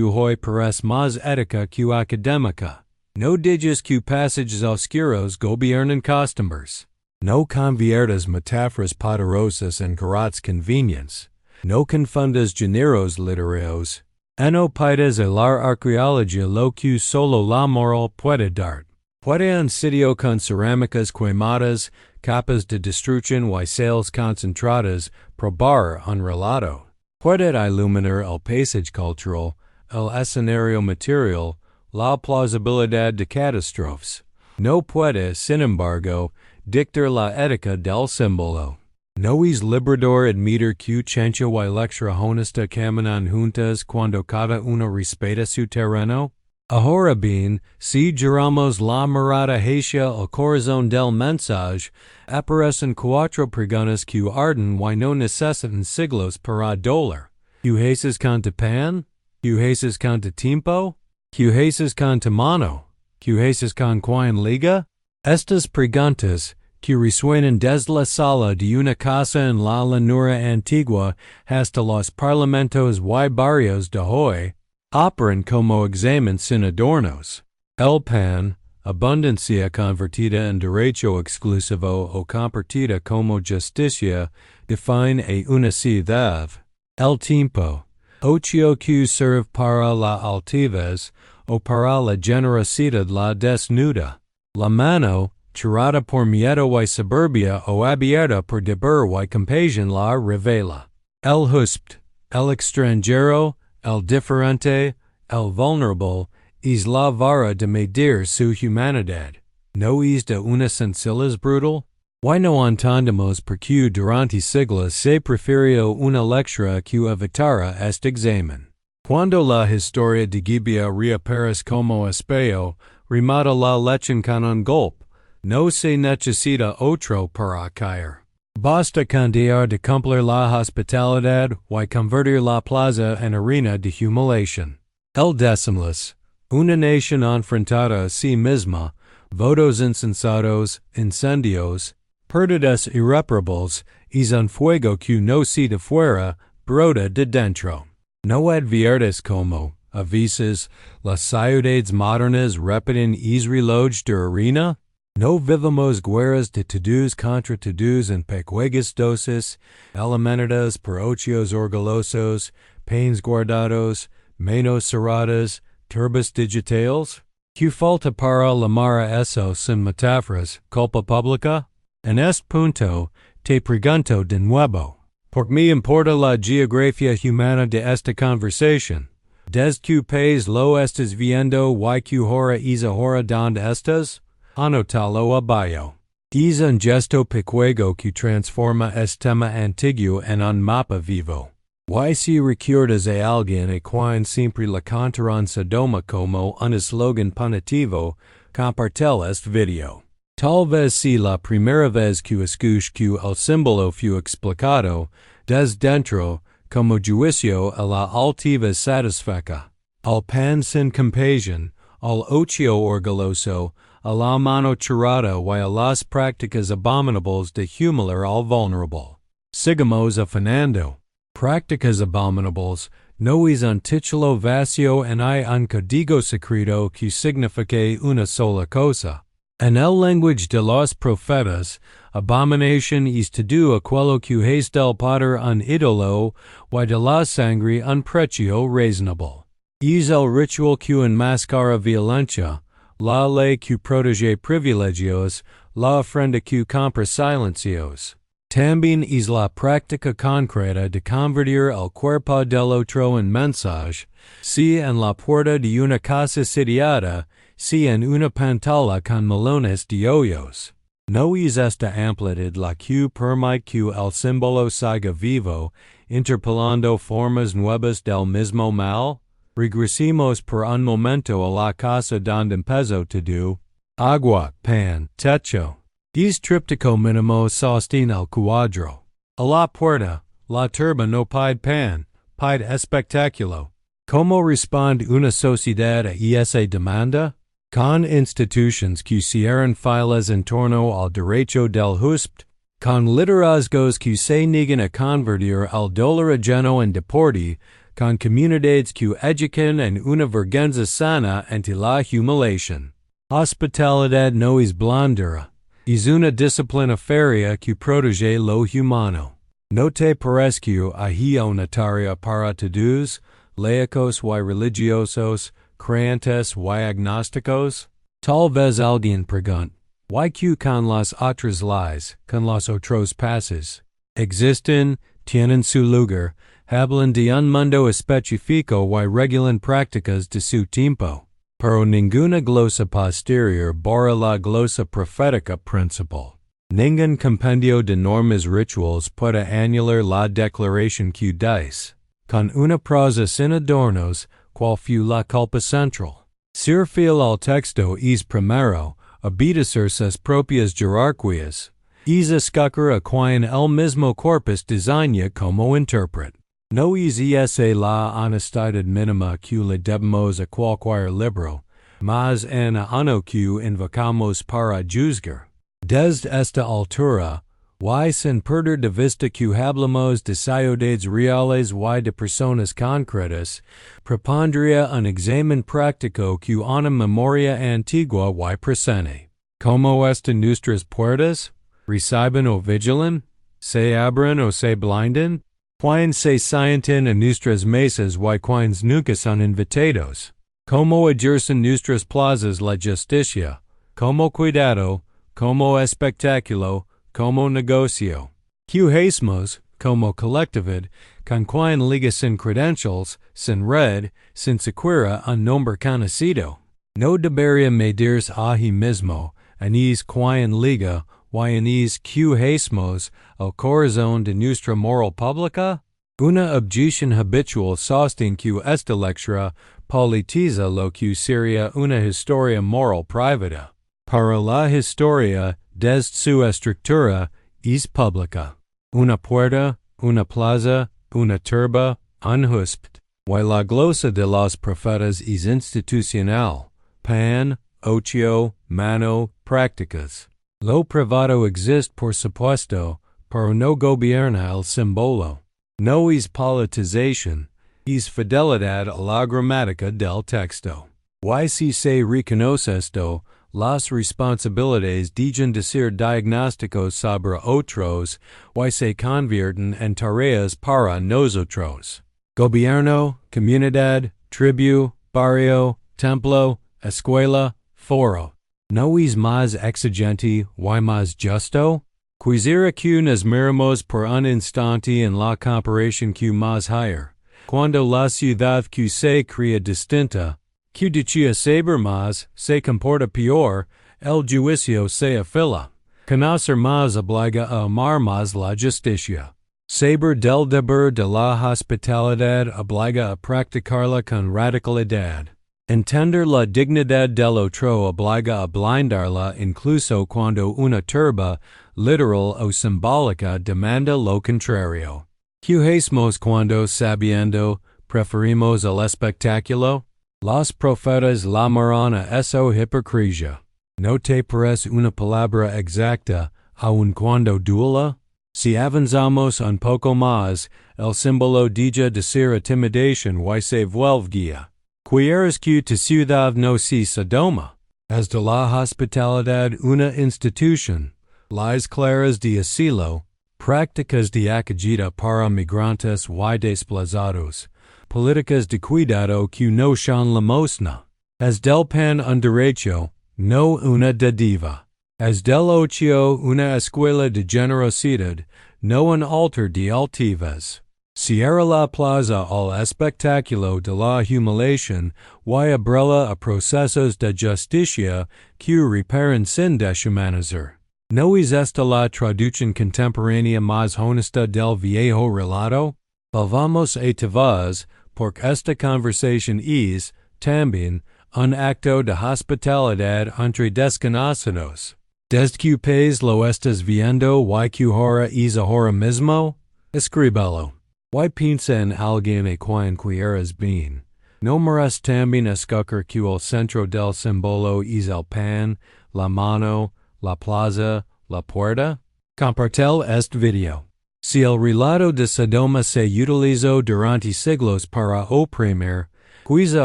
hoy parece más ética que académica. No digas que pasajes oscuros gobiernan costumbres. No conviertas metáforas poderosas en garrotes convenientes. No confundas géneros literarios. No pides elar arqueologia lo que solo la moral puede dar. Puede un sitio con cerámicas quemadas, capas de destrucción y sales concentradas, probar un relato. Puede iluminar el paisaje cultural, el escenario material, la plausibilidad de catástrofes. No puede, sin embargo, dictar la ética del símbolo. No es liberador admitir que ciencia y lectura honesta caminan juntas cuando cada uno respeta su terreno? Ahora bien, si giramos la mirada hacia el corazón del mensaje, aparecen cuatro preguntas que arden y no necesitan siglos para doler. ¿Qué haces con tu pan? ¿Qué haces con tu tiempo? ¿Qué haces con tu mano? ¿Qué haces con quien liga? Estas preguntas, que resuenan desde la sala de una casa en la llanura antigua hasta los parlamentos y barrios de hoy, operan como examen sin adornos. El pan, abundancia convertida en derecho exclusivo o compartida como justicia, define una ciudad. El tiempo, ocio que serve para la altivez o para la generosidad la desnuda. La mano, cerrada por miedo y soberbia o abierta por deber y compasión la revela. El huspt, el extranjero, el diferente, el vulnerable, es la vara de medir su humanidad. ¿No es de una sencillez brutal? Why no entendemos por qué durante siglos se prefirió una lectura que evitara este examen? Cuando la historia de Gibeah reaparece como espejo, remata la lección con un golpe. No se necesita otro para caer. Basta con dejar de cumplir la hospitalidad y convertir la plaza en arena de humiliación. El decimos, una nación enfrentada a sí misma, votos insensatos, incendios, pérdidas irreparables, es un fuego que no se de fuera, brota de dentro. No adviertes como, a veces, las ciudades modernas repiten es reloj de arena? No vivimos guerras de todos contra todos en pequeñas dosis, alimentadas por ocios orgullosos, panes guardados, manos cerradas, turbas digitales? ¿Qué falta para llamar eso sin metáforas, culpa pública? En este punto, te pregunto de nuevo. ¿Por qué me importa la geografía humana de esta conversación? ¿Desde qué país lo estás viendo y qué hora es ahora donde estás? Anótalo abajo. Es un gesto pequeño que transforma este tema antiguo en un mapa vivo. Y si recuerdas a alguien a quien siempre le cantarán Sodoma como un eslogan punitivo, compartel este video. Tal vez si la primera vez que escucho que el símbolo fue explicado, desde dentro, como juicio a la altivez satisfecha, al pan sin compasión, al ocio orgulloso, a la mano cerrada y a las prácticas abominables de humillar al vulnerable. Sigamos afinando. Prácticas abominables no es un título vacío en hay un código secreto que signifique una sola cosa. En el lenguaje de los profetas, abominación es todo aquello que es del poder un ídolo y de la sangre un precio razonable. Es el ritual que enmascara violencia, la ley que protege privilegios, la ofrenda que compra silencios. También es la práctica concreta de convertir el cuerpo del otro en mensaje, si en la puerta de una casa sitiada, si en una pantalla con melones de hoyos. No es esta amplitud la que permite que el símbolo siga vivo, interpelando formas nuevas del mismo mal? Regresemos por un momento a la casa donde empezó todo. Agua, pan, techo. Es tríptico mínimo sostiene el cuadro. A la puerta, la turba no pide pan, pide espectáculo. ¿Cómo responde una sociedad a esa demanda? Con institutions que cierran filas en torno al derecho del huspt, con liderazgos que se niegan a convertir al dolor ajeno en deporte, con comunidades que educan en una vergüenza sana ante la humiliación. Hospitalidad no es blandura, es una disciplina feria que protege lo humano. ¿No te parece que hay una tarea para todos, laicos y religiosos, creyentes y agnósticos? Tal vez alguien pregunta, ¿y con las otras leyes, con los otros pasajes? Existen, tienen su lugar, hablan de un mundo específico y regulan prácticas de su tiempo. Pero ninguna glosa posterior borra la glosa profética principal. Ningún compendio de normas rituales puede anular la declaración que dice, con una prosa sin adornos, cual fue la culpa central. Ser fiel al texto es primero, obedecer sus propias jerarquías, es escoger a quien el mismo corpus designa como intérprete. No es esa la honestidad mínima que le debemos a cualquier libro, mas en uno que invocamos para juzgar. Desde esta altura, y sin perder de vista que hablamos de ciudades reales y de personas concretas, propondría un examen práctico que una memoria antigua y presente. ¿Cómo están nuestras puertas? ¿Reciben o vigilan? ¿Se abren o se blindan? ¿Quién se sientan en nuestras mesas y quienes nunca son invitados? ¿Cómo ejercen nuestras plazas la justicia? ¿Cómo cuidado? ¿Cómo espectáculo? ¿Cómo negocio? ¿Qué hacemos, como colectividad, con quien liga sin credentials, sin red, sin siquiera un nombre conocido? No debería medirse a sí mismo, en es quien liga, y en es que hacemos, el corazón de nuestra moral pública? Una objeción habitual sostiene que esta lectura politiza lo que sería una historia moral privada. Para la historia, desde su estructura, es pública. Una puerta, una plaza, una turba, un huspt. Y la glosa de los profetas es institucional. Pan, ocio, mano, prácticas. Lo privado existe por supuesto, pero no gobierna el símbolo. No es politización, es fidelidad a la gramática del texto. Y si se reconoce esto, las responsabilidades dejan de ser diagnósticos sobre otros y se convierten en tareas para nosotros. Gobierno, comunidad, tribu, barrio, templo, escuela, foro. ¿No es más exigente y más justo? Quisiera que nos miremos por un instante en la comparación que más higher. Cuando la ciudad que se crea distinta, que dicha saber más, se comporta peor, el juicio se afila. Conocer más obliga a amar más la justicia. Saber del deber de la hospitalidad obliga a practicarla con radicalidad. Entender la dignidad del otro obliga a blindarla incluso cuando una turba, literal o simbólica, demanda lo contrario. ¿Qué hacemos cuando, sabiendo, preferimos el espectáculo? Los profetas llamaron a eso hipocresía. ¿No te parece una palabra exacta, aun cuando duela? Si avanzamos un poco más, el símbolo deja de ser intimidación y se vuelve guía. ¿Quieres que tu ciudad no sea Sodoma? Es de la hospitalidad una institución, las claras de asilo, prácticas de acogida para migrantes y desplazados, políticas de cuidado que no son limosna. Es del pan un derecho, no una dádiva. Es del ocio una escuela de generosidad, no un altar de altivez. Cierra la plaza al espectáculo de la humillación y abrela a procesos de justicia que reparen sin deshumanizar. ¿No es esta la traducción contemporánea más honesta del viejo relato? Volvamos atrás, porque esta conversación es, también, un acto de hospitalidad entre desconocidos. Desde que pez lo estás viendo y que ahora es ahora mismo, escríbelo. Y piensa en alguien a quien quieras bien. No merece también escoger que el centro del símbolo es el pan, la mano, la plaza, la puerta. Compartel este video. Si el relato de Sodoma se utilizó durante siglos para oprimir, quizá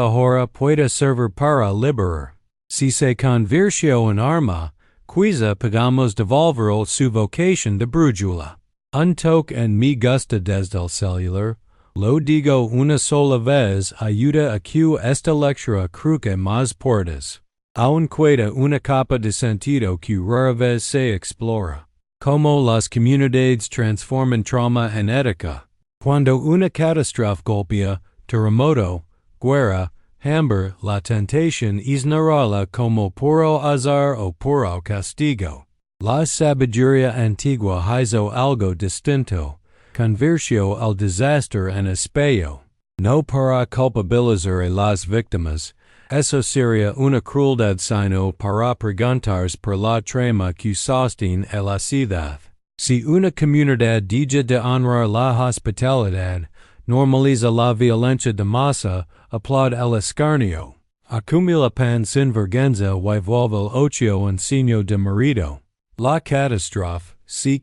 ahora pueda servir para liberar. Si se convirtió en arma, quizá podamos devolver su vocación de brújula. Un toque en mi gusta desde el celular, Lo digo una sola vez ayuda a que esta lectura cruque más puertas. Aun queda una capa de sentido que rara vez se explora. Como las comunidades transforman trauma en ética. Cuando una catástrofe golpea, terremoto, guerra, hambre, la tentación es narrada como puro azar o puro castigo. La sabiduría antigua hizo algo distinto. Convirtió al desastre en espejo. No para culpabilizar a las víctimas. Eso sería una crueldad sino para preguntarse por la trama que sostiene a la ciudad. Si una comunidad deja de honrar la hospitalidad, normaliza la violencia de masa, aplaude el escarnio, acumula pan sin vergüenza y vuelve el ocio en signo de marido. La catástrofe, si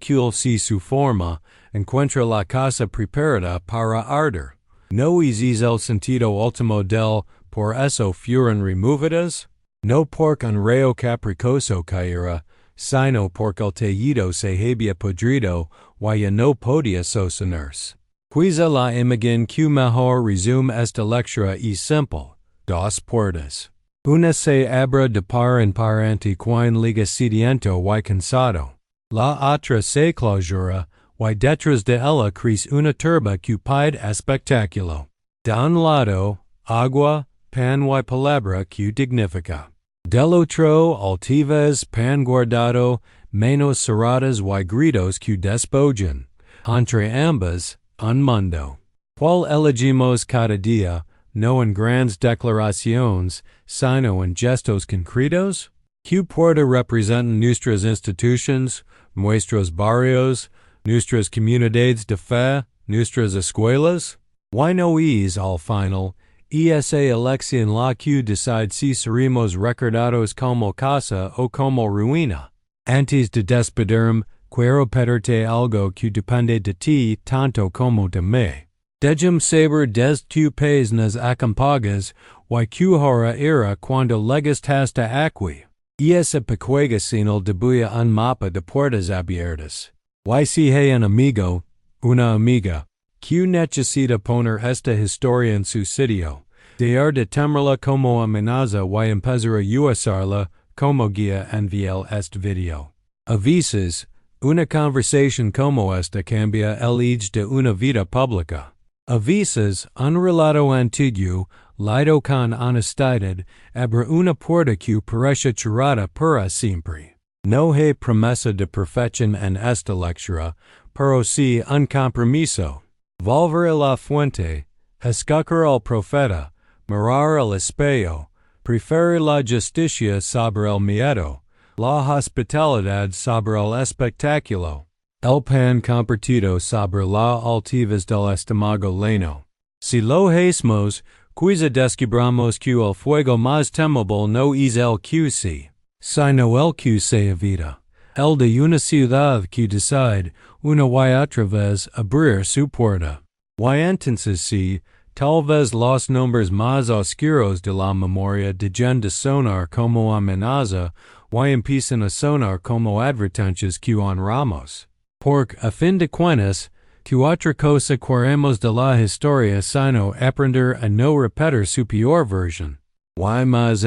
su forma, encuentra la casa preparada para arder. No es el sentido último del por eso fueron removidas? No porque un reo caprichoso caera, sino porque el tejido se había podrido, y ya no podía sostenerse. Quizá la imagen que mejor resume esta lectura es simple. Dos puertas. Una se abre de par en par ante quien liga sediento y cansado. La otra se clausura, y detrás de ella crece una turba que pide espectáculo. De un lado, agua, pan y palabra que dignifica. Del otro, altivez, pan guardado, manos cerradas y gritos que despojan. Entre ambas, un mundo. Cual elegimos cada día, no en grandes declaraciones, sino en gestos concretos? Que puerta representan nuestras instituciones, nuestros barrios, nuestras comunidades de fe, nuestras escuelas? Why no es, al final, esa elección la que decide si seremos recordados como casa o como ruina? Antes de despedirme, quiero pedirte algo que depende de ti tanto como de mí. Déjame saber des tu país nas acampagas, y que hora era cuando llegaste hasta aquí. Y esa pequeña señal debuya un mapa de puertas abiertas. Y si hay un amigo, una amiga, que necesita poner esta historia en su sitio, de temerla como amenaza y empezar a usarla como guía en este video. A veces, una conversación como esta cambia el eje de una vida pública. A veces, un relato antiguo, leído con honestidad, abre una puerta que parece cerrada para siempre. No hay promesa de perfección en esta lectura, pero sí un compromiso. Volver a la fuente, escuchar al profeta, mirar al espejo, preferir la justicia sobre el miedo, la hospitalidad sobre el espectáculo, el pan compartido sobre la altivez del estómago lleno. Si lo hacemos, quizá descubramos que el fuego más temible no es el que sí, sino el que se evita, el de una ciudad que decide, una y otra vez, abrir su puerta. Y entonces sí, tal vez los nombres más oscuros de la memoria dejen de sonar como amenaza y empiezan a sonar como advertencias que honramos. Porque, a fin de cuentas, que otra cosa queremos de la historia sino aprender a no repetir su peor versión. Y más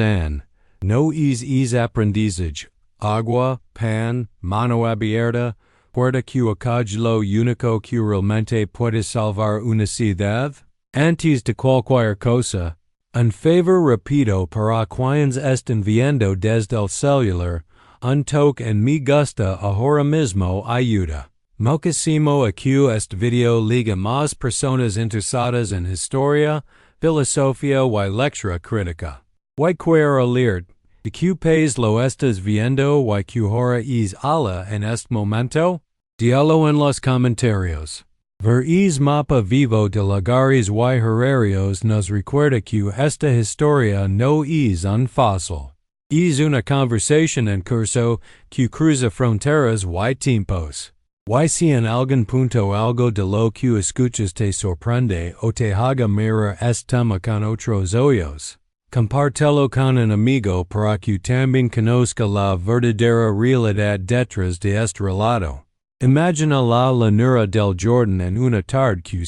no es aprendizaje, agua, pan, mano abierta, puerta que acoge lo único que realmente puede salvar una ciudad? Antes de cualquier cosa, un favor rápido para quienes están viendo desde el celular, un toque en me gusta ahora mismo ayuda. Muchísimo a que este video liga más personas interesadas en historia, filosofía y lectura crítica. Y quiero leer, ¿de qué país lo estás viendo y qué hora es ala en este momento? Díalo en los comentarios. Ver mapa vivo de lugares y horarios nos recuerda que esta historia no es un fósil. Es una conversación en curso que cruza fronteras y tiempos. Y si en algún punto algo de lo que escuchas te sorprende o te haga mirar este tema con otros ojos, compártelo con un amigo para que también conozca la verdadera realidad detrás de este relato. Imagina la llanura del Jordan en una tarde que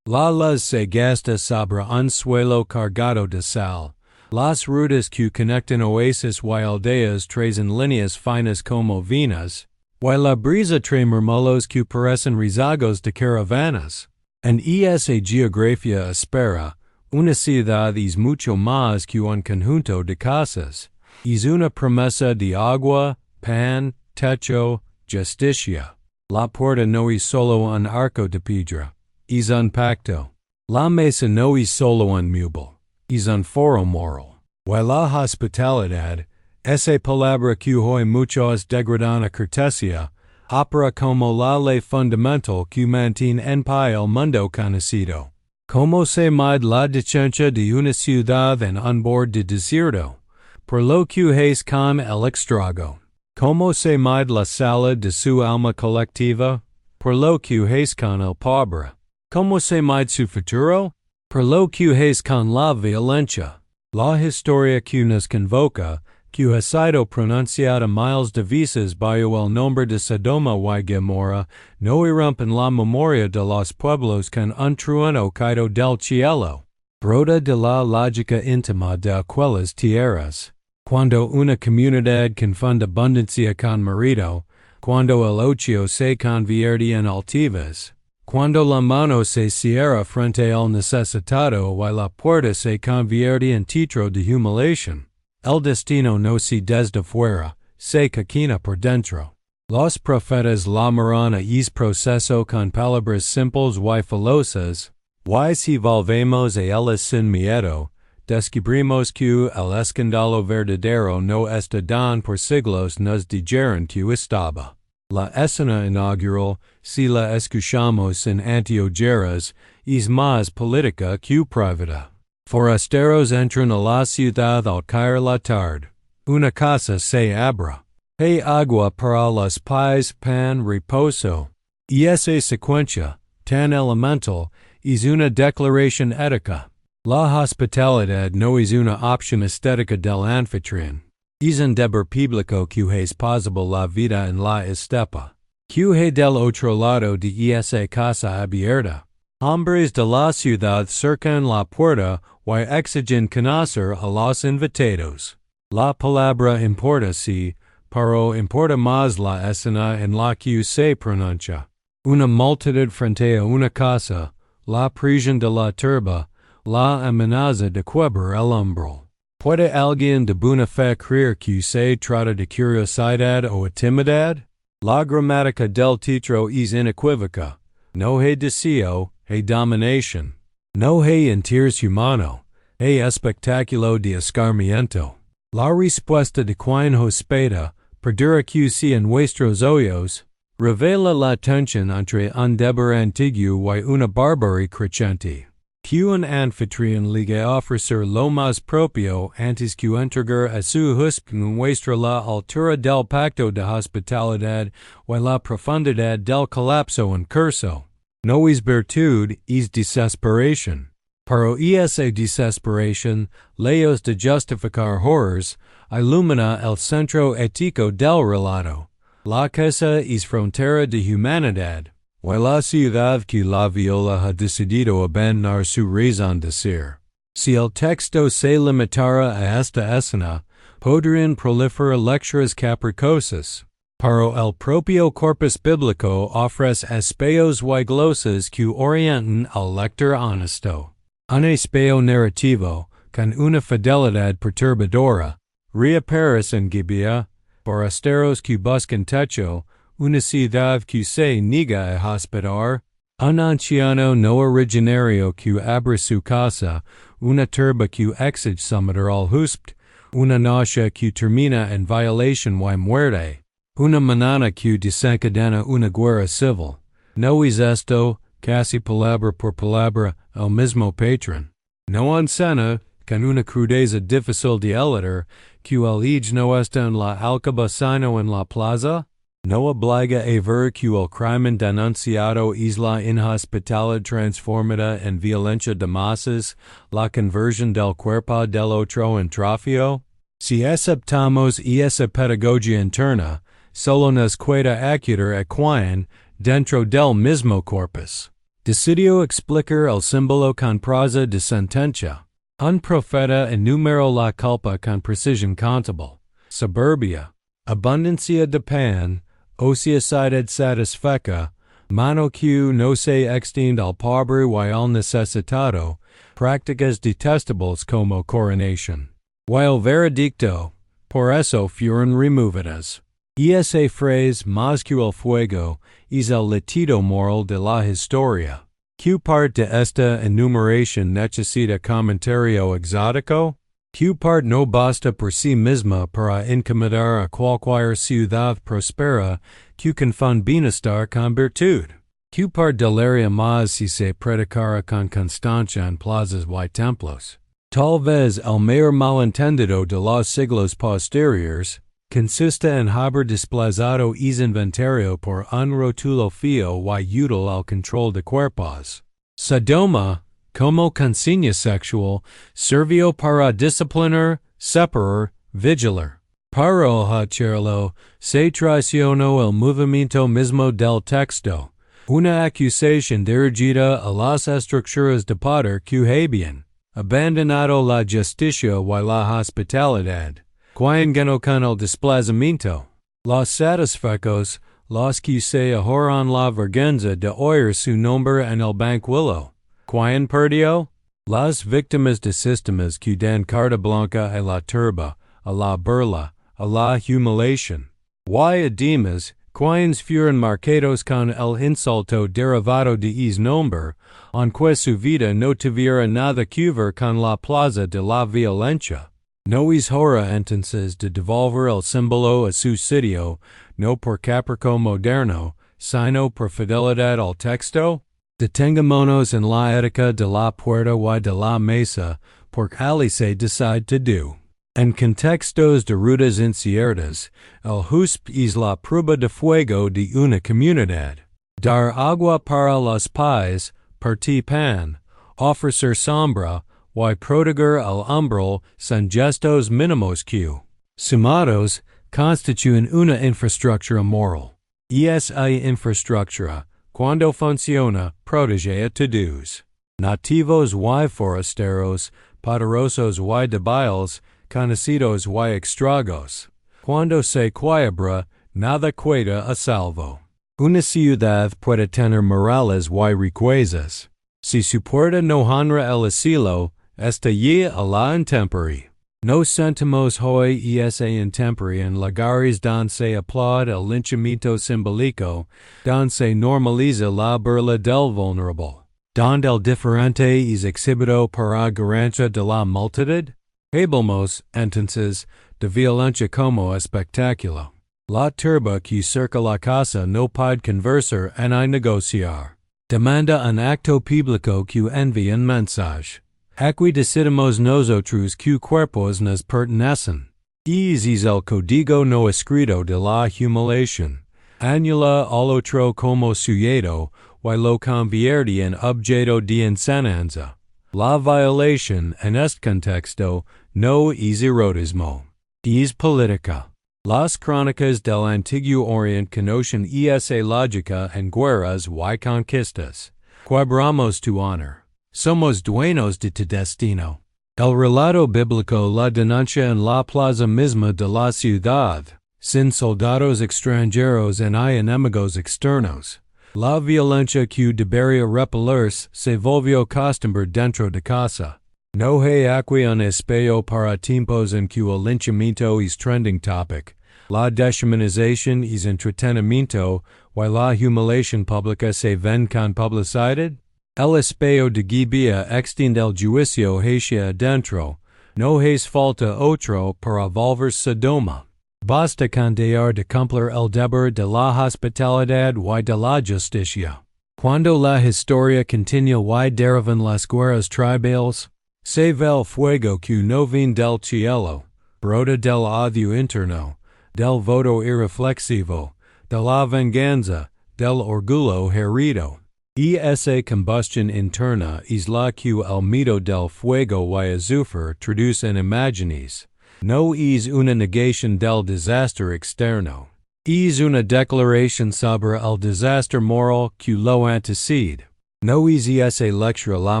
Las se gasta sobre un suelo cargado de sal. Las rutas que conectan oasis y aldeas trazan líneas finas como vinas, y la brisa trae murmullos que parecen rezagos de caravanas. En esa geografía espera, una ciudad es mucho más que un conjunto de casas. Es una promesa de agua, pan, techo, justicia. La puerta no es solo un arco de piedra, es un pacto. La mesa no es solo un mueble, es un foro moral. Y la hospitalidad, esa palabra que hoy muchos degradan a cortesía, opera como la ley fundamental que mantiene en pie el mundo conocido. Como se mide la decencia de una ciudad en un borde de desierto, por lo que es con el extrago. Como se mide la salud de su alma colectiva, por lo que es con el pobre. Como se mide su futuro, por lo que es con la violencia. La historia que nos convoca, que ha sido pronunciada miles de veces bajo el nombre de Sodoma y Gomorra, no irrumpen la memoria de los pueblos con un trueno caído del cielo. Brota de la lógica íntima de aquellas tierras. Cuando una comunidad confunde abundancia con mérito, cuando el ocio se convierte en altivez, cuando la mano se cierra frente al necesitado y la puerta se convierte en teatro de humiliación, el destino no se desde fuera, se cocina por dentro. Los profetas llamarán a ese proceso con palabras simples y filosas, y si volvemos a ellas sin miedo, descubrimos que el escándalo verdadero no está dan por siglos nos dijeron que estaba. La escena inaugural, si la escuchamos sin anteojeras, es más política que privada. Forasteros entran a la ciudad al caer la tarde. Una casa se abre. Hay agua para los pies, pan, reposo. Y esa secuencia, tan elemental, es una declaración ética. La hospitalidad no es una opción estética del anfitrión. Es un deber público que es posible la vida en la estepa. Que del otro lado de esa casa abierta. Hombres de la ciudad cercan la puerta y exigen conocer a los invitados. La palabra importa sí, pero importa más la escena en la que se pronuncia. Una multitud frente a una casa, la prisión de la turba, la amenaza de quebrar el umbral. ¿Puede alguien de buena fe creer que se trata de curiosidad o timidez? La gramática del título es inequívoca. No hay deseo, hay dominación. No hay interés humano, hay espectáculo de escarmiento. La respuesta de quien hospeda, perdura que si en vuestros ojos, revela la tensión entre un deber antiguo y una barbarie creciente. Que un anfitrión ligue a ofrecer lo más propio antes que entregar a su huésped muestra la altura del pacto de hospitalidad y la profundidad del colapso en curso. No es virtud, es desesperación. Pero esa desesperación, lejos de justificar horrors, ilumina el centro ético del relato. La casa es frontera de humanidad. Y la ciudad que la viola ha decidido abandonar su razón de ser. Si el texto se limitara a esta escena, podrían proliferar lecturas capricosas. Pero el propio corpus bíblico ofrece espejos y glosas que orientan al lector honesto. Un espejo narrativo, con una fidelidad perturbadora, reaparece en Gibeah, forasteros que buscan techo, una ciudad que se niega a hospedar, un anciano no originario que abre su casa, una turba que exige someter al huésped, una noche que termina en violación y muerte, una mañana que desencadena una guerra civil. No es esto, casi palabra por palabra, el mismo patrón. No encena, con una crudeza difícil de elevar, que el age no está en la alcaba sino en la plaza. No obliga a ver que el crimen denunciado es la inhospitalidad transformada en violencia de masas, la conversión del cuerpo del otro en trofeo. Si aceptamos esa pedagogia interna, solo nos queda acudir a quien, dentro del mismo corpus, Decidio explicar el símbolo con prosa de sentencia. Un profeta enumero la culpa con precision contable. Suburbia. Abundancia de pan, ociosidad satisfecha, mano que no se extiende al pobre y al necesitado, prácticas detestables como coronación. Y el veredicto, por eso fueron removidas. Esa phrase más que el fuego es el latido moral de la historia. ¿Qué parte de esta enumeración necesita comentario exótico? ¿Qué parte no basta por sí misma para incomodar a cualquier ciudad próspera que confunda bienestar con virtud? ¿Qué parte delaria más si se predicara con constancia en plazas y templos? Tal vez el mayor malentendido de los siglos posteriores consiste en haber desplazado ese inventario por un rótulo feo y útil al control de cuerpos. Sodoma, como consigna sexual, sirvió para disciplinar, separar, vigilar. Para hacerlo, se traicionó el movimiento mismo del texto, una acusación dirigida a las estructuras de poder que habían abandonado la justicia y la hospitalidad. Quien ganó con el desplazamiento? Los satisfechos, los que se ahorran la vergüenza de oír su nombre en el banquillo. Quien perdió? Las víctimas de sistemas que dan carta blanca a la turba, a la burla, a la humiliación. Y además, quienes fueron marcados con el insulto derivado de ese nombre, aunque su vida no tuviera nada que ver con la plaza de la violencia. No es hora entonces de devolver el símbolo a su sitio, no por capricho moderno, sino por fidelidad al texto? Detengámonos en la ética de la puerta y de la mesa, porque ali se decide to do. En contextos de rutas inciertas, el husp es la prueba de fuego de una comunidad. Dar agua para los pies, partir pan, ofrecer sombra, y proteger al umbral son gestos mínimos que, sumados, constituyen una infraestructura moral. Esa infraestructura, cuando funciona, protege a todos. Nativos y forasteros, poderosos y débiles, conocidos y extraños. Cuando se quiebra, nada queda a salvo. Una ciudad puede tener murales y riquezas. Si su puerta no honra el asilo, está allí a la intemperie. Nos sentimos hoy esa intemperie en lugares donde se aplaude el linchamiento simbólico, donde se normaliza la burla del vulnerable, donde el diferente es exhibido para ganancia de la multitud. Hablamos, entonces, de violencia como espectáculo. La turba que cerca la casa no puede conversar ni negociar. Demanda un acto público que envía un mensaje. Aquí decidimos nosotros que cuerpos nos pertenecen. Es el código no escrito de la humiliación. Anula al otro como sujeto, y lo convierte en objeto de enseñanza. La violación en este contexto no es erotismo, es política. Las crónicas del Antiguo Oriente conocen esa lógica en guerras y conquistas. Quebramos tu honor. Somos dueños de tu destino. El relato bíblico la denuncia en la plaza misma de la ciudad. Sin soldados extranjeros hay enemigos externos. La violencia que debería repelerse se volvió costumbre dentro de casa. No hay aquí un espejo para tiempos en que el linchamiento es trending topic. La deshumanización es entretenimiento y la humiliación pública se ven con publicidad. El espejo de Gibeah extiende el juicio hacia adentro. No hace falta otro para volver Sodoma. Basta con dejar de cumplir el deber de la hospitalidad y de la justicia. Cuando la historia continúa y derivan las guerras tribales, se ve el fuego que no viene del cielo, brota del odio interno, del voto irreflexivo, de la venganza, del orgullo herido. Esa combustión interna es la que el miedo del fuego y azufre traduce en imágenes. No es una negación del desastre externo. Es una declaración sobre el desastre moral que lo antecede. No ese lectura la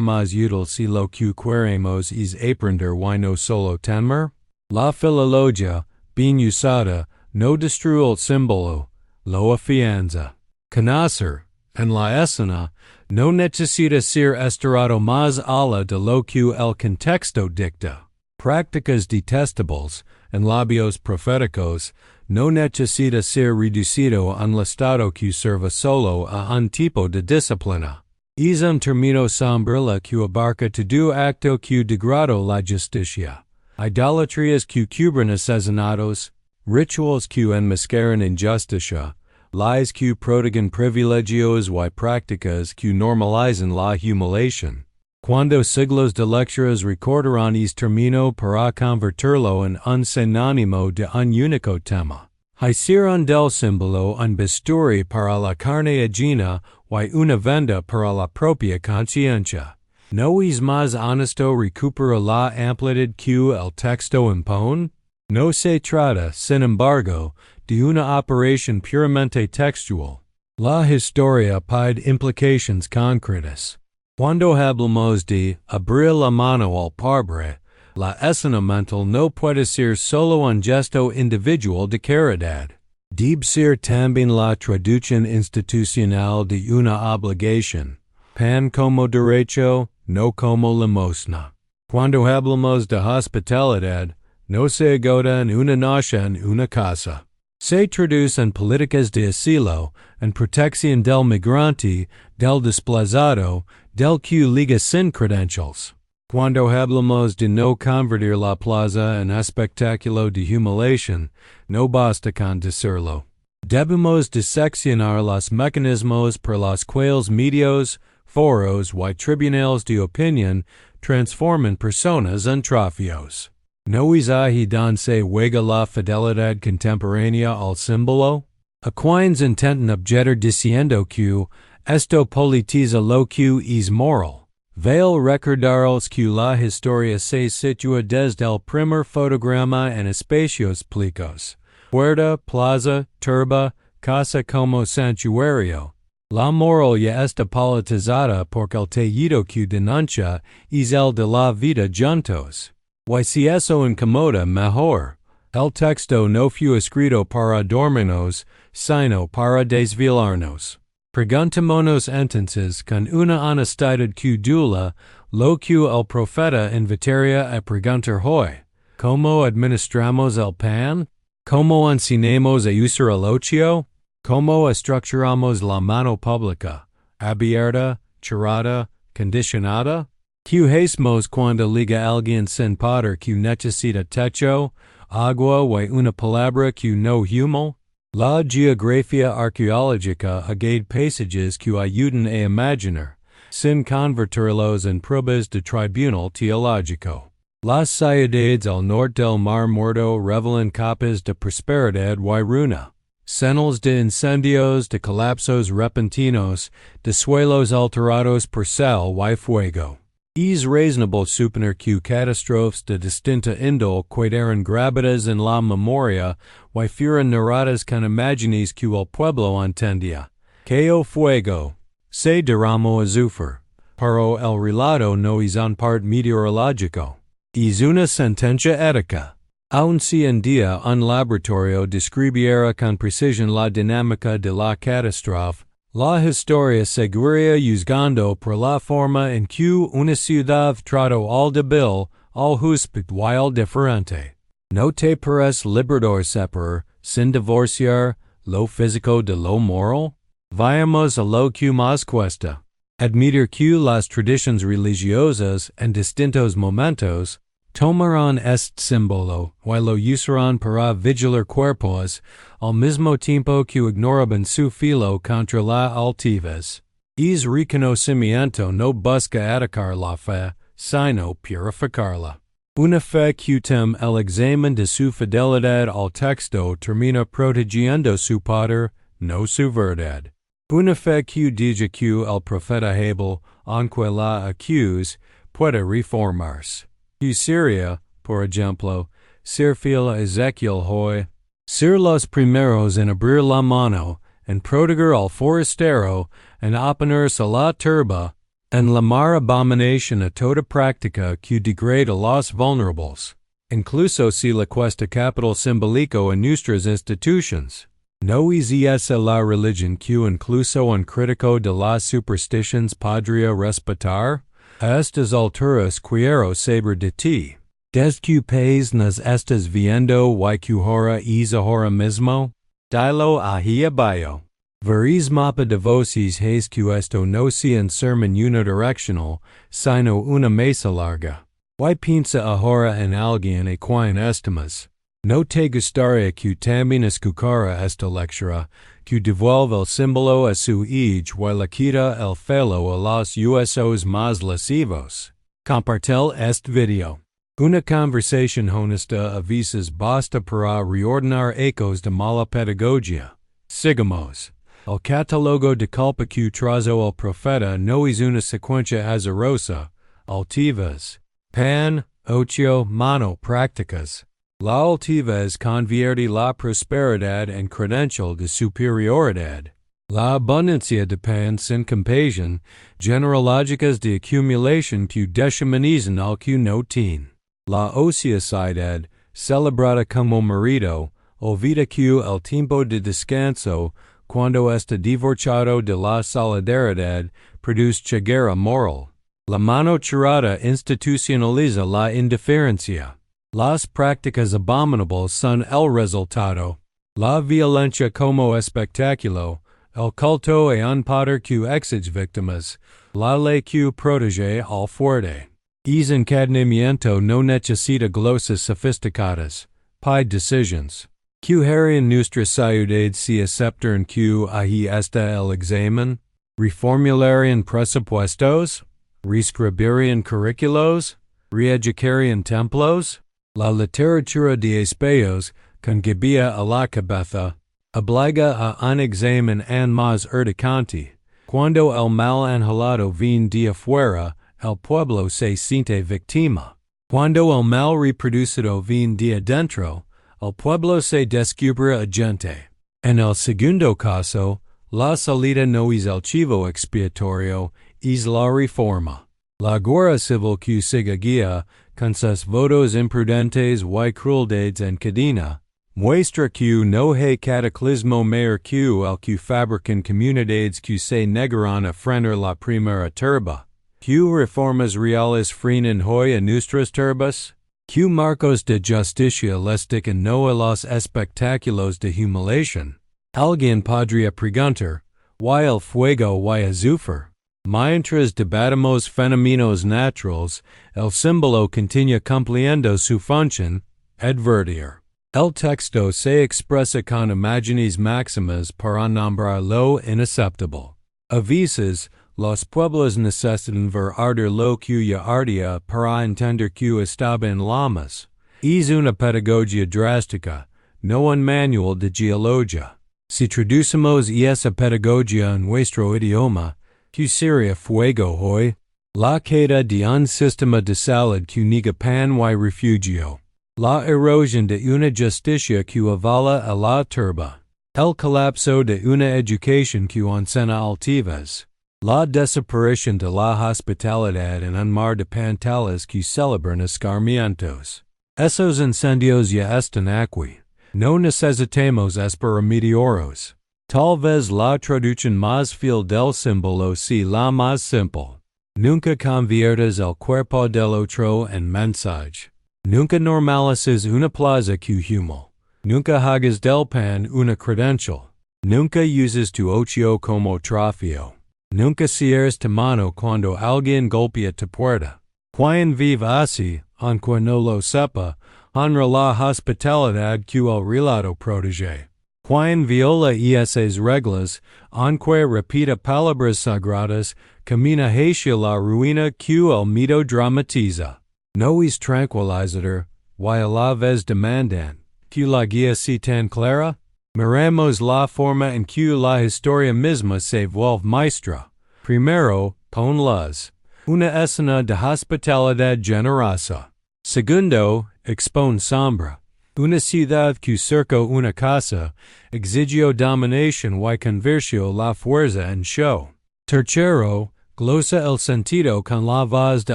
más útil si lo que queremos es aprender y no solo temer. La filologia, bien usada, no destruye el símbolo, lo afianza. Conocer, en la escena, no necesita ser estirado más allá de lo que el contexto dicta. Prácticas detestables, en labios proféticos, no necesita ser reducido a un listado que sirva solo a un tipo de disciplina. Es un término sombrilla que abarca todo acto que degrada la justicia. Idolatrías que cubren asesinatos, rituals que enmascaran injusticia, lies que prodigan privilegios y prácticas que normalizan la humiliación. Cuando siglos de lecturas recordarán término para convertirlo en un sinónimo de un único tema. Hicieron del símbolo un bisturi para la carne ajena y una venda para la propia conciencia. ¿No es más honesto recuperar la amplitud que el texto impone? No se trata, sin embargo, de una operación puramente textual. La historia pide implicaciones concretas. Cuando hablamos de abrir la mano al pobre, la escena mental no puede ser solo un gesto individual de caridad. Debe ser también la traducción institucional de una obligación. Pan como derecho, no como limosna. Cuando hablamos de hospitalidad, no se agota en una noche en una casa. Se traduce en políticas de asilo, en protección del migrante, del desplazado, del que liga sin credentials. Cuando hablamos de no convertir la plaza en espectáculo de humiliación, no basta con decirlo. Debemos diseccionar los mecanismos por los cuales medios, foros y tribunales de opinión transforman personas en trofeos. ¿No es ahí donde se juega la fidelidad contemporánea al símbolo? Aquinas intentan objetar diciendo que esto politiza lo que es moral. Vale recordaros que la historia se sitúa desde el primer fotograma en espacios plicos. Puerta, plaza, turba, casa como santuario. La moral ya está politizada porque el tejido que denuncia es el de la vida juntos. Y si eso incomoda, mejor. El texto no fue escrito para dormirnos, sino para desvelarnos. Preguntémonos entonces con una honestidad que dula lo que el profeta invitaría a preguntar hoy. ¿Cómo administramos el pan? ¿Cómo enseñamos a usar el ocio? ¿Cómo estructuramos la mano pública? ¿Abierta, cerrada, condicionada? ¿Qué hacemos cuando liga alguien sin poder que necesita techo, agua y una palabra que no humil? La geografía arqueológica agade pasajes que ayudan a imaginar, sin convertirlos en pruebas de tribunal teológico. Las ciudades al norte del Mar Muerto revelan capas de prosperidad y ruina. Señales de incendios, de colapsos repentinos, de suelos alterados por sal y fuego. Es razonable suponer que catástrofes de distinta índole quedaron grabadas en la memoria y fueron narradas con imágenes que el pueblo entendía. Cayó fuego. Se derramó azufre. Pero el relato no es un part meteorológico. Es una sentencia ética. Aun si en día un laboratorio describiera con precisión la dinámica de la catástrofe, la historia seguiría juzgando por la forma en que una ciudad trató al débil, al justo y al diferente. ¿No te parece liberador separar, sin divorciar, lo físico de lo moral? Vayamos a lo que más cuesta. Admitir que las tradiciones religiosas en distintos momentos tomarán este símbolo y lo usarán para vigilar cuerpos, al mismo tiempo que ignoraban su filo contra la altivez. Es reconocimiento no busca atacar la fe, sino purificarla. Una fe que tem el examen de su fidelidad al texto termina protegiendo su poder, no su verdad. Una fe que dice que el profeta Abel, aunque la accuse, puede reformarse. Que sería, por ejemplo, ser fiel a Ezequiel hoy, ser los primeros en abrir la mano, en proteger al forastero, en oponerse a la turba, en lamar abominación a toda práctica que degrade a los vulnerables, incluso si la cuesta capital simbólico en nuestras institutions. No es la religión que incluso un crítico de las supersticiones podría respetar. A estas alturas quiero saber de ti. Desde que país nos estás viendo y que ahora es ahora mismo. Dilo ahí abajo. Veréis mapa de voces hace que esto no sea un sermón unidireccional, sino una mesa larga. Y piensa ahora en alguien a quien estimas. No te gustaría que también escuchara esta lectura, que devuelve el símbolo a su age y le quita el felo a los usos más lascivos. Compartel este video. Una conversación honesta a veces basta para reordenar ecos de mala pedagogia. Sigamos. El catálogo de culpa que trazo el profeta no es una secuencia azarosa, altivas. Pan, ocho, mano, prácticas. La altivez convierte la prosperidad en credential de superioridad. La abundancia de pan sin compasión, generológicas de acumulación que deshumanizan al que no tiene. La ociosidad, celebrada como mérito, olvida que el tiempo de descanso, cuando está divorciado de la solidaridad, produce ceguera moral. La mano cerrada institucionaliza la indiferencia. Las prácticas abominables son el resultado. La violencia como espectáculo, el culto a un poder que exige víctimas, la ley que protege al fuerte. Es encadenamiento no necesita glosas sofisticadas, pide decisions. Que en nuestra ciudad se aceptan que ahí está el examen, reformularían presupuestos, reescribirían currículos, reeducarían templos. La literatura de espejos, con guía a la cabeza, obliga a un examen en más urgente. Cuando el mal anhelado viene de afuera, el pueblo se siente víctima. Cuando el mal reproducido viene de adentro, el pueblo se descubre agente. En el segundo caso, la salida no es el chivo expiatorio, es la reforma. La guerra civil que seguía, con sus votos imprudentes y crueldades en cadena, muestra que no hay cataclismo mayor que el que fabrican comunidades que se negaran a frenar la primera turba. Que reformas reales frenan hoy a nuestras turbas? Que marcos de justicia les dicen no a los espectáculos de humiliación? Alguien podría preguntar, ¿y el fuego y azufre? Mientras debatamos fenómenos naturales, el símbolo continúa cumpliendo su función, advertir. El texto se expresa con imágenes máximas para nombrar lo inaceptable. A veces, los pueblos necesitan ver arder lo que ya ardía para entender que estaba en llamas. Es una pedagogia drástica, no un manual de geología. Si traducimos esa pedagogia en nuestro idioma, que sería fuego hoy, la queda de un sistema de salud que niega pan y refugio, la erosión de una justicia que avala a la turba, el colapso de una educación que encena altivas, la desaparición de la hospitalidad en un mar de pantalas que celebran escarmientos. Esos incendios ya están aquí. No necesitamos esperar meteoros. Tal vez la traducción más fiel del símbolo sea la más simple. Nunca conviertas el cuerpo del otro en mensaje. Nunca normalices una plaza que humil. Nunca hagas del pan una credencial. Nunca uses tu ocio como trofeo. Nunca cierres tu mano cuando alguien golpea tu puerta. Quien vive así, aunque no lo sepa, honra la hospitalidad que el relato protege. Quien viola esas reglas, aunque repita palabras sagradas, camina hacia la ruina que el miedo dramatiza. No es tranquilizador, y a la vez demandante, que la guía sea tan clara. Miramos la forma en que la historia misma se vuelve maestra. Primero, ponlas. Una escena de hospitalidad generosa. Segundo, expone sombra. Una ciudad que cerca una casa, exigió dominación y convirtió la fuerza en show. Tercero, glosa el sentido con la voz de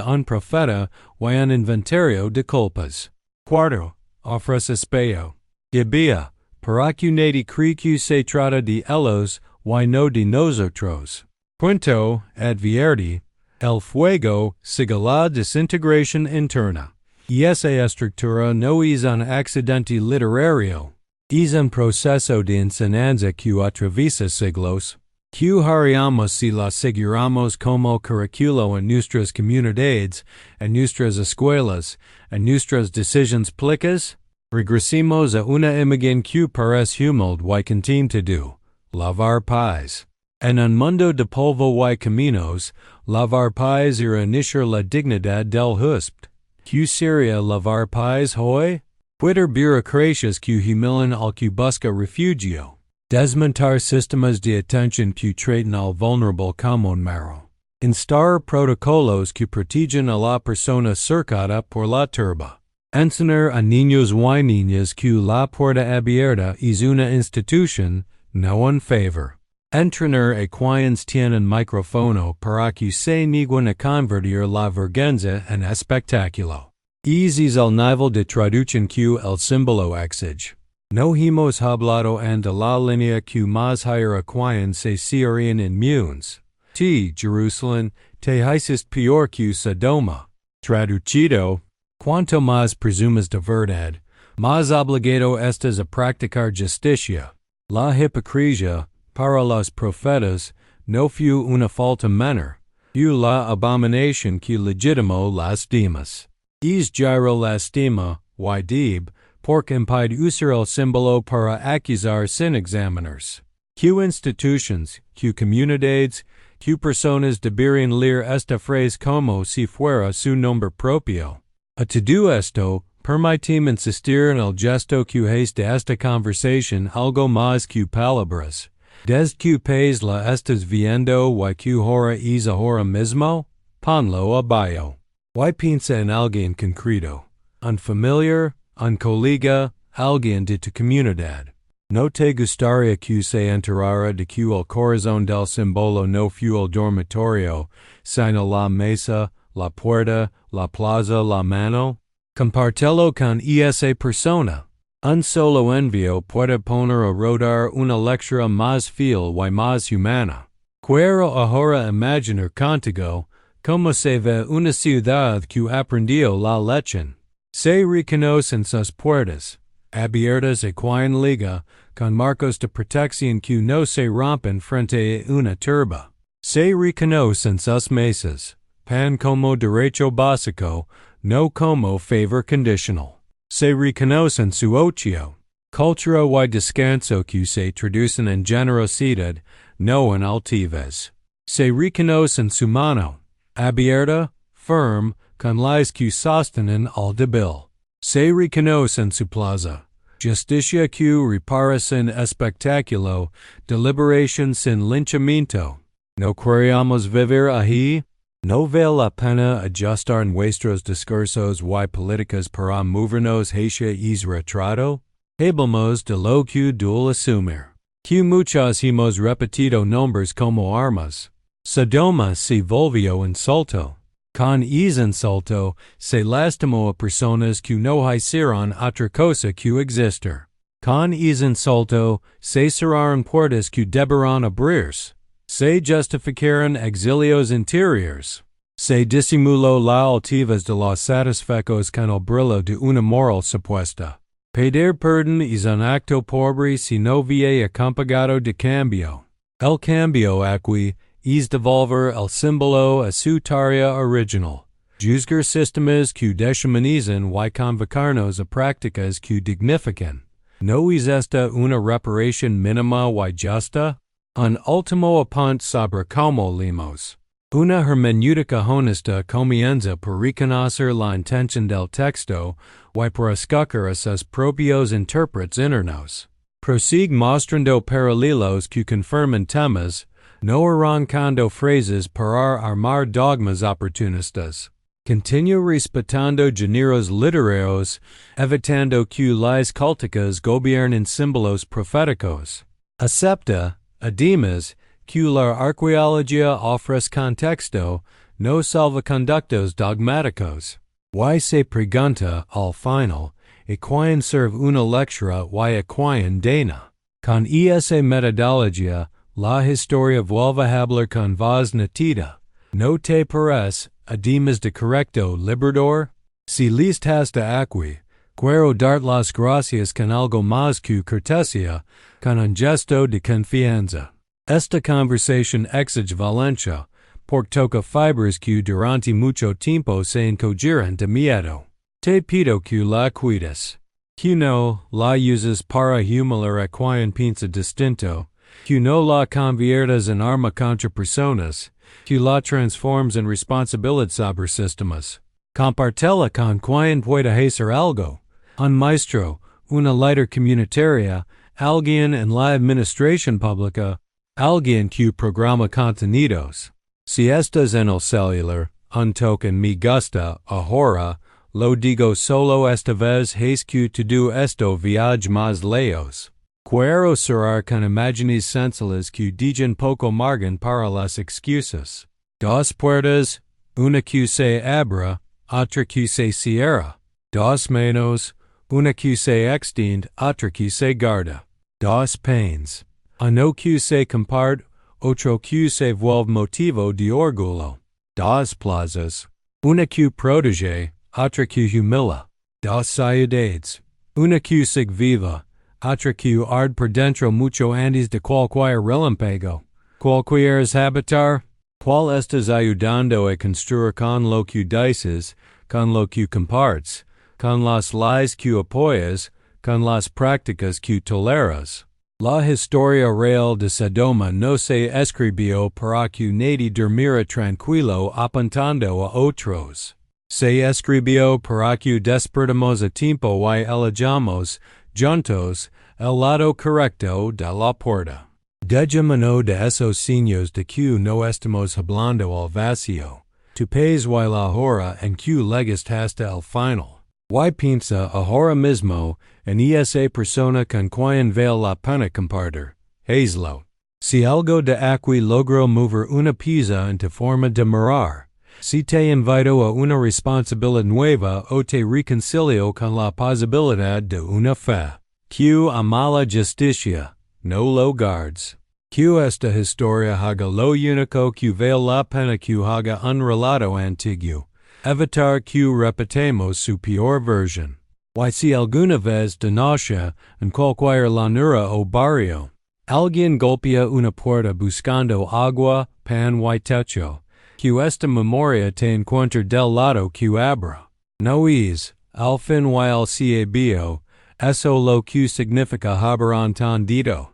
un profeta y un inventario de culpas. Cuarto, ofrece espejo. Guía, para que nadie cree que se trata de ellos y no de nosotros. Quinto, advierte, el fuego sigue la desintegración interna. Y esa estructura no es un accidente literario. Es un proceso de enseñanza que atraviesa siglos. Que haríamos si la siguiéramos como currículo en nuestras comunidades, en nuestras escuelas, en nuestras decisiones públicas? Regresemos a una imagen que parece humilde y contento, lavar pies. En un mundo de polvo y caminos, lavar pies era iniciar la dignidad del huésped. ¿Qué sería lavar pies hoy? Puede burocracias que humilan al que busca refugio. Desmontar sistemas de atención que tratan al vulnerable como un mero. Instaurar protocolos que protegen a la persona cercada por la turba. Enseñar a niños y niñas que la puerta abierta es una institución, no un favor. Entrenar a quienes tienen micrófono para que se nieguen a convertir la vergüenza en espectáculo. Es el nivel de traducción que el símbolo exige. No hemos hablado en de la línea que más higher a quienes se serían inmunes. Jerusalén, te hiciste peor que Sodoma. Traducido, cuanto más presumes de verdad, más obligado estás a practicar justicia. La hipocresía, para los profetas, no fue una falta menor, fue la abominación que legitimó las demas. Es gyro lastima, y deb, porque impide usar el símbolo para acusar sin examiners. Que institutions, que comunidades, que personas deberían leer esta frase como si fuera su nombre propio. A todo esto, permíteme insistir en el gesto que hace de esta conversación algo más que palabras. Desde que país la estás viendo y que ahora es ahora mismo, ponlo a bio. Y piensa en alguien concreto, un familiar, un colega, alguien de tu comunidad. No te gustaría que se enterara de que el corazón del símbolo no fue el dormitorio, sino la mesa, la puerta, la plaza, la mano? Compártelo con esa persona. Un solo envío puede poner a rodar una lectura más fiel y más humana. Quiero ahora imaginar contigo cómo se ve una ciudad que aprendió la lección. Se reconocen sus puertas, abiertas a quien liga, con marcos de protección que no se rompen frente a una turba. Se reconocen sus mesas, pan como derecho básico, no como favor conditional. Se reconocen su ocio, cultura y descanso que se traducen en generosidad, no en altivez. Se reconocen su mano, abierta, firme, con las que sostienen al débil. Se reconocen su plaza, justicia que repara sin espectáculo, deliberación sin linchamiento. ¿No queríamos vivir ahí? ¿No vale la pena ajustar nuestros discursos y políticas para movernos hacia ese retrato? Hablamos de lo que duele asumir. Que muchos hemos repetido nombres como armas. Sodoma se volvió insulto. Con ese insulto se lastimó a personas que no hicieron otra cosa que existir. Con ese insulto se cerraron puertas que debieron abrirse. Se justificaron exilios interiores. Se disimuló la altivez de los satisfechos con el brillo de una moral supuesta. Pedir perdón es un acto pobre si no viene acompañado de cambio. El cambio aquí es devolver el símbolo a su tarea original. Juzgar sistemas que deshumanizan y convocarnos a prácticas que dignifican. ¿No es esta una reparación mínima y justa? Un último apunte sobre cómo leemos. Una hermenéutica honesta comienza por reconocer la intención del texto y por escoger a sus propios intérpretes internos. Prosigue mostrando paralelos que confirman temas, no arrancando frases para armar dogmas oportunistas. Continue respetando géneros literarios, evitando que las culticas gobiernen símbolos proféticos. Acepta, además, que la arqueologia ofrece contexto, no salvoconductos dogmáticos. Y se pregunta, al final, equian serve una lectura y equian dana. Con esa metodologia, la historia vuelve a hablar con voz nítida. ¿No te parece, además de correcto liberador? Si list hasta aquí, quiero dar las gracias con algo más que cortesía, con un gesto de confianza. Esta conversación exige valencia, porque toca fibras que durante mucho tiempo se encogieron de miedo. Te pido que la cuides. Que no la uses para humilar a quien piensa distinto, que no la conviertas en arma contra personas, que la transformes en responsabilidad sobre sistemas. Compartela con quien pueda hacer algo. Un maestro, una líder comunitaria, alguien en la administración pública, alguien que programa contenidos. Si estás en el celular, un token me gusta, ahora, lo digo solo esta vez es que todo esto viaje más lejos. Quiero cerrar con imágenes sensibles que digan poco margen para las excusas. Dos puertas, una que se abra, otra que se cierra. Dos manos, una que se extiende, otra que se guarda. Dos panes, uno que se comparte, otro que se vuelve motivo de orgullo. Dos plazas, una que protege, otra que humilla. Dos ciudades, una que se viva, otra que arde por dentro mucho antes de cualquier relámpago. ¿Cuál quieres habitar? ¿Cuál estás ayudando a construir con lo que dices, con lo que compartes, con las leyes que apoyas, con las prácticas que toleras? La historia real de Sodoma no se escribió para que nadie durmiera tranquilo apuntando a otros. Se escribió para que despertemos a tiempo y elijamos, juntos, el lado correcto de la puerta. Dejémonos de esos signos de que no estamos hablando al vacío. Tu pez y la hora en que llegas hasta el final. Y piensa ahora mismo en esa persona con quien vale la pena compartir. Hazlo. Si algo de aquí logró mover una pieza en tu forma de mirar, si te invito a una responsabilidad nueva o te reconcilio con la posibilidad de una fe, que a mala justicia, no lo guards. Que esta historia haga lo único que vale la pena que haga un relato antiguo. Evitar que repitamos su peor versión. Y si alguna vez de noche, en cualquier llanura o barrio, alguien golpea una puerta buscando agua, pan y techo, que esta memoria te encuentre del lado que abra. No es, al fin y al cabo, eso lo que significa haber entendido.